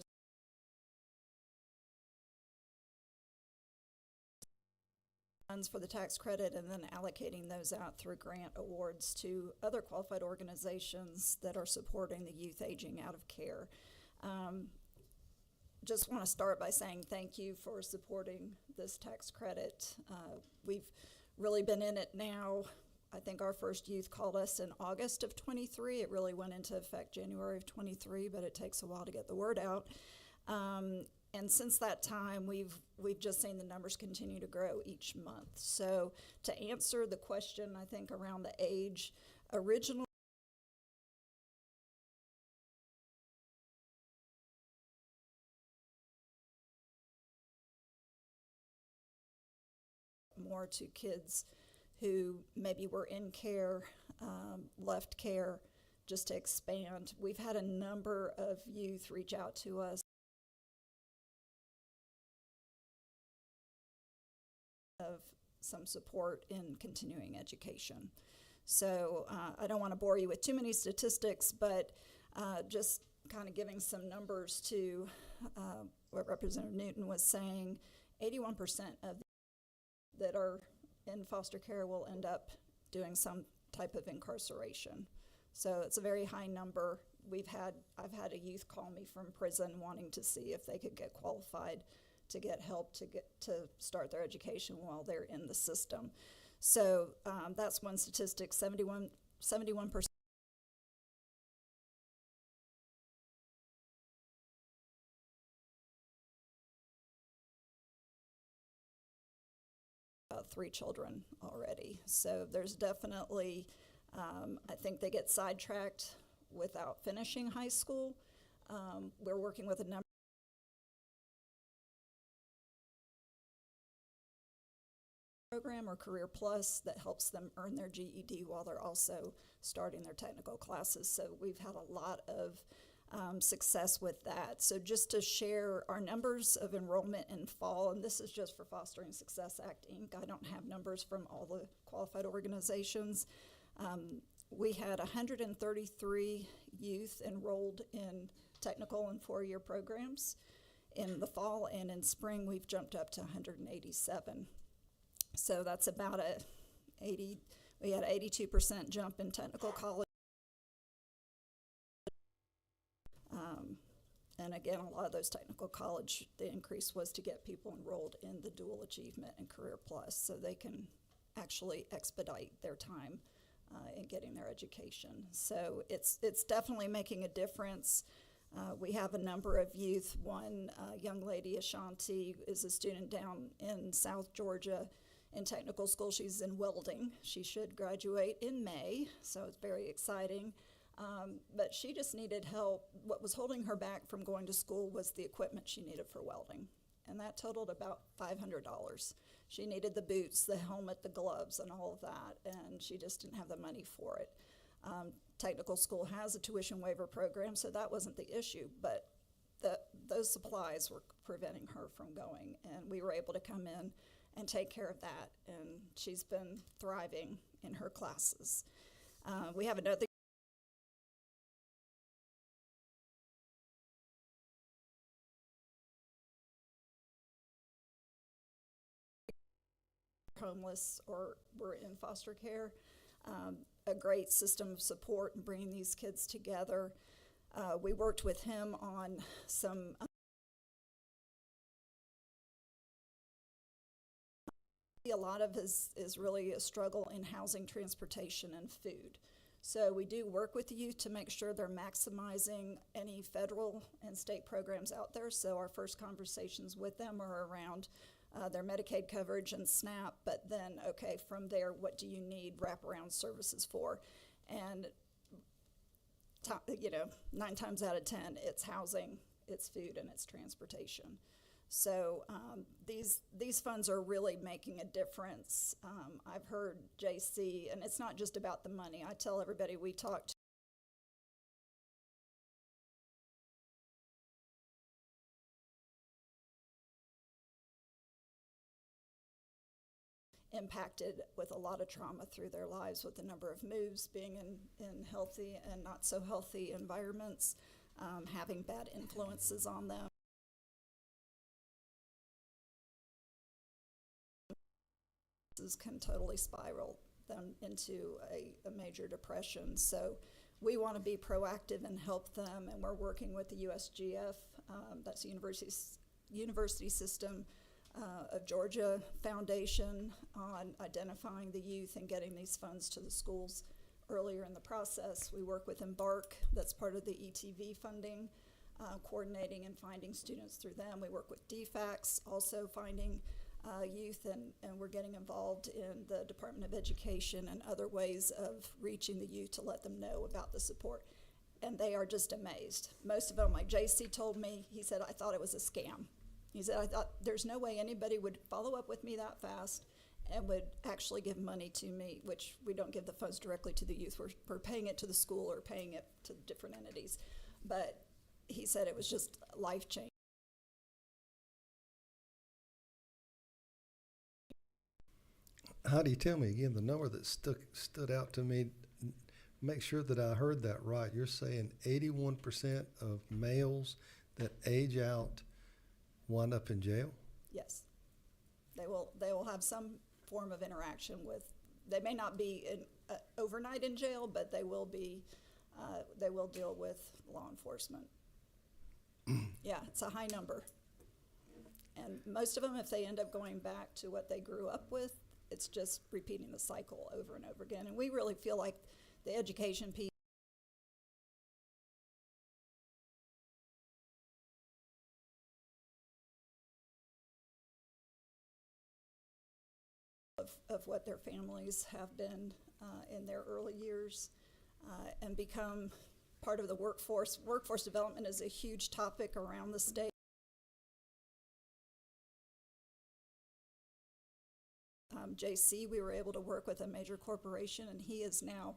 funds for the tax credit, and then allocating those out through grant awards to other qualified organizations that are supporting the youth aging out of care. Just want to start by saying thank you for supporting this tax credit. We've really been in it now. I think our first youth called us in August of 23. It really went into effect January of 23, but it takes a while to get the word out. And since that time, we've just seen the numbers continue to grow each month. So to answer the question, I think around the age, originally more to kids who maybe were in care, left care, just to expand. We've had a number of youth reach out to us of some support in continuing education. So I don't want to bore you with too many statistics, but just kind of giving some numbers to what Representative Newton was saying, 81% of that are in foster care will end up doing some type of incarceration. So it's a very high number. I've had a youth call me from prison wanting to see if they could get qualified to get help to start their education while they're in the system. So that's one statistic, 71%. About 3 children already. So there's definitely, I think they get sidetracked without finishing high school. We're working with a number program or Career Plus that helps them earn their GED while they're also starting their technical classes. So we've had a lot of success with that. So just to share our numbers of enrollment in fall, and this is just for Fostering Success Act, Inc. I don't have numbers from all the qualified organizations. We had 133 youth enrolled in technical and 4-year programs in the fall, and in spring we've jumped up to 187. So that's about we had an 82% jump in technical college. And again, a lot of those technical college, the increase was to get people enrolled in the dual achievement and Career Plus so they can actually expedite their time in getting their education. So it's definitely making a difference. We have a number of youth. One young lady, Ashanti, is a student down in South Georgia in technical school. She's in welding. She should graduate in May, so it's very exciting. But she just needed help. What was holding her back from going to school was the equipment she needed for welding, and that totaled about $500. She needed the boots, the helmet, the gloves, and all of that, and she just didn't have the money for it. Technical school has a tuition waiver program, so that wasn't the issue, but those supplies were preventing her from going, and we were able to come in and take care of that, and she's been thriving in her classes. We have another homeless or were in foster care, a great system of support in bringing these kids together. We worked with him on some a lot of is really a struggle in housing, transportation, and food. So we do work with the youth to make sure they're maximizing any federal and state programs out there. So our first conversations with them are around their Medicaid coverage and SNAP, but then, okay, from there, what do you need wraparound services for? And, 9 times out of 10, it's housing, it's food, and it's transportation. So these funds are really making a difference. I've heard JC, and it's not just about the money. I tell everybody we talk to impacted with a lot of trauma through their lives, with the number of moves, being in healthy and not so healthy environments, having bad influences on them. Can totally spiral them into a major depression. So we want to be proactive and help them, and we're working with the USGF, that's the University System of Georgia Foundation, on identifying the youth and getting these funds to the schools earlier in the process. We work with Embark, that's part of the ETV funding, coordinating and finding students through them. We work with DFACS, also finding youth, and we're getting involved in the Department of Education and other ways of reaching the youth to let them know about the support. And they are just amazed. Most of them, like JC told me, he said, I thought it was a scam. He said, I thought there's no way anybody would follow up with me that fast and would actually give money to me, which we don't give the funds directly to the youth. We're paying it to the school or paying it to different entities. But he said it was just life-changing. Heidi, tell me again the number that stood out to me. Make sure that I heard that right. You're saying 81% of males that age out wind up in jail? Yes. They will have some form of interaction with, they may not be overnight in jail, but they will deal with law enforcement. Yeah, it's a high number. And most of them, if they end up going back to what they grew up with, it's just repeating the cycle over and over again. And we really feel like the education piece of what their families have been in their early years and become part of the workforce. Workforce development is a huge topic around the state. JC, we were able to work with a major corporation, and he is now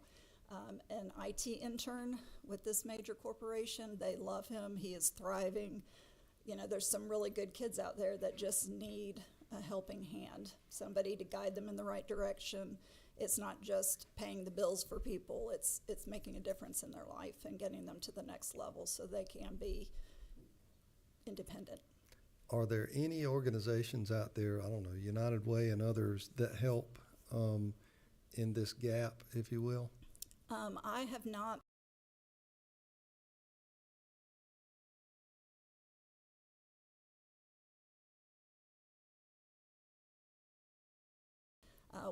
an IT intern with this major corporation. They love him. He is thriving. You know, there's some really good kids out there that just need a helping hand, somebody to guide them in the right direction. It's not just paying the bills for people. It's making a difference in their life and getting them to the next level so they can be independent. Are there any organizations out there, I don't know, United Way and others, that help in this gap, if you will? I have not.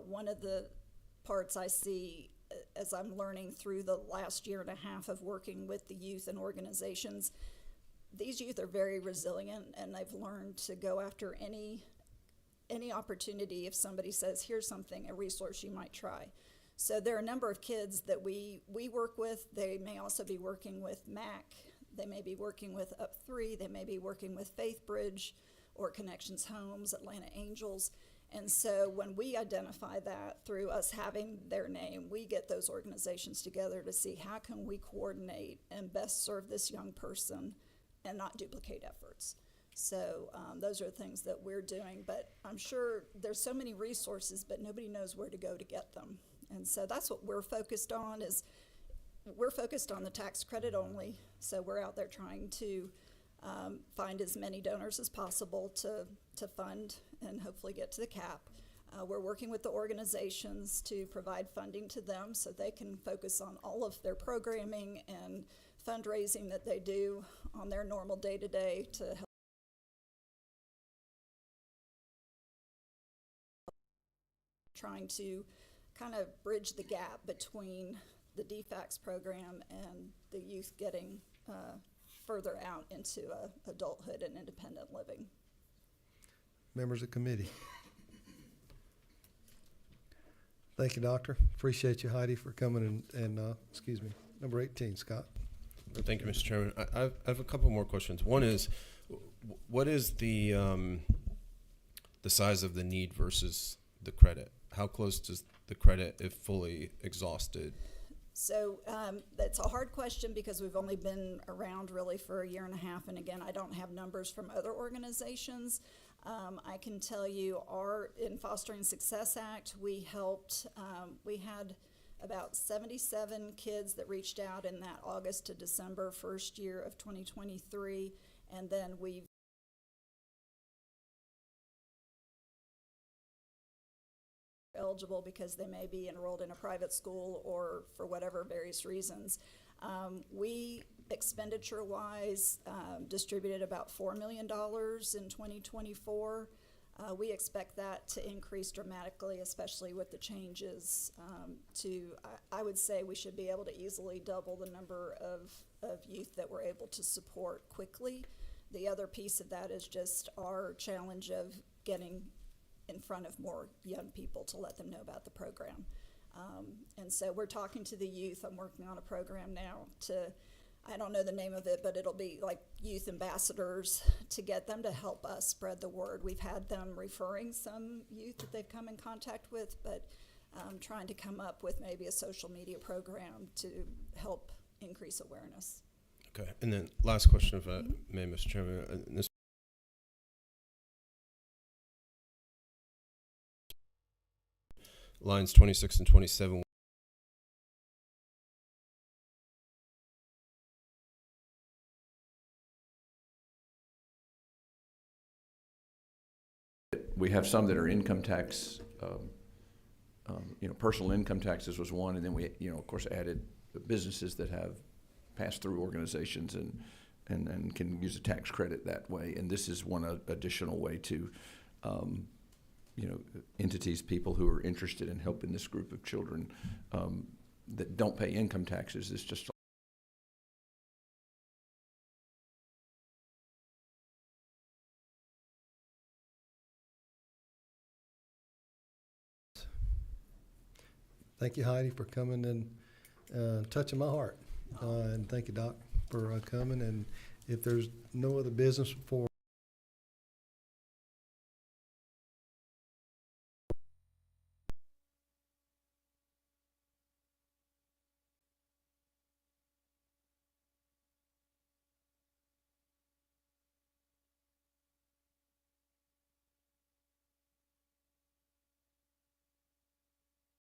One of the parts I see as I'm learning through the last year and a half of working with the youth and organizations, these youth are very resilient, and they've learned to go after any opportunity. If somebody says, here's something, a resource you might try. So there are a number of kids that we work with. They may also be working with MAC. They may be working with Up 3. They may be working with Faith Bridge or Connections Homes, Atlanta Angels. And so when we identify that through us having their name, we get those organizations together to see how can we coordinate and best serve this young person and not duplicate efforts. So those are things that we're doing, but I'm sure there's so many resources, but nobody knows where to go to get them. And so that's what we're focused on, is we're focused on the tax credit only. So we're out there trying to find as many donors as possible to fund and hopefully get to the cap. We're working with the organizations to provide funding to them so they can focus on all of their programming and fundraising that they do on their normal day-to-day to help trying to kind of bridge the gap between the DFACS program and the youth getting further out into adulthood and independent living. Members of committee. Thank you, Doctor. Appreciate you, Heidi, for coming and excuse me, number 18, Scott. Thank you, Mr. Chairman. I have a couple more questions. One is, what is the size of the need versus the credit? How close does the credit, if fully exhausted? So that's a hard question because we've only been around really for a year and a half. And again, I don't have numbers from other organizations. I can tell you in Fostering Success Act, we helped, we had about 77 kids that reached out in that August to December first year of 2023. And then we've eligible because they may be enrolled in a private school or for whatever various reasons. We, expenditure-wise, distributed about $4 million in 2024. We expect that to increase dramatically, especially with the changes I would say we should be able to easily double the number of youth that we're able to support quickly. The other piece of that is just our challenge of getting in front of more young people to let them know about the program. And so we're talking to the youth. I'm working on a program now to I don't know the name of it, but it'll be like youth ambassadors to get them to help us spread the word. We've had them referring some youth that they've come in contact with, but trying to come up with maybe a social media program to help increase awareness. Okay, and then last question, if I may, Mr. Chairman. This lines 26 and 27. We have some that are income tax, personal income taxes was one, and then we, of course, added the businesses that have pass-through organizations and can use a tax credit that way. And this is one additional way to, entities, people who are interested in helping this group of children that don't pay income taxes. It's just Thank you, Heidi, for coming and touching my heart. And thank you, Doc, for coming. And if there's no other business before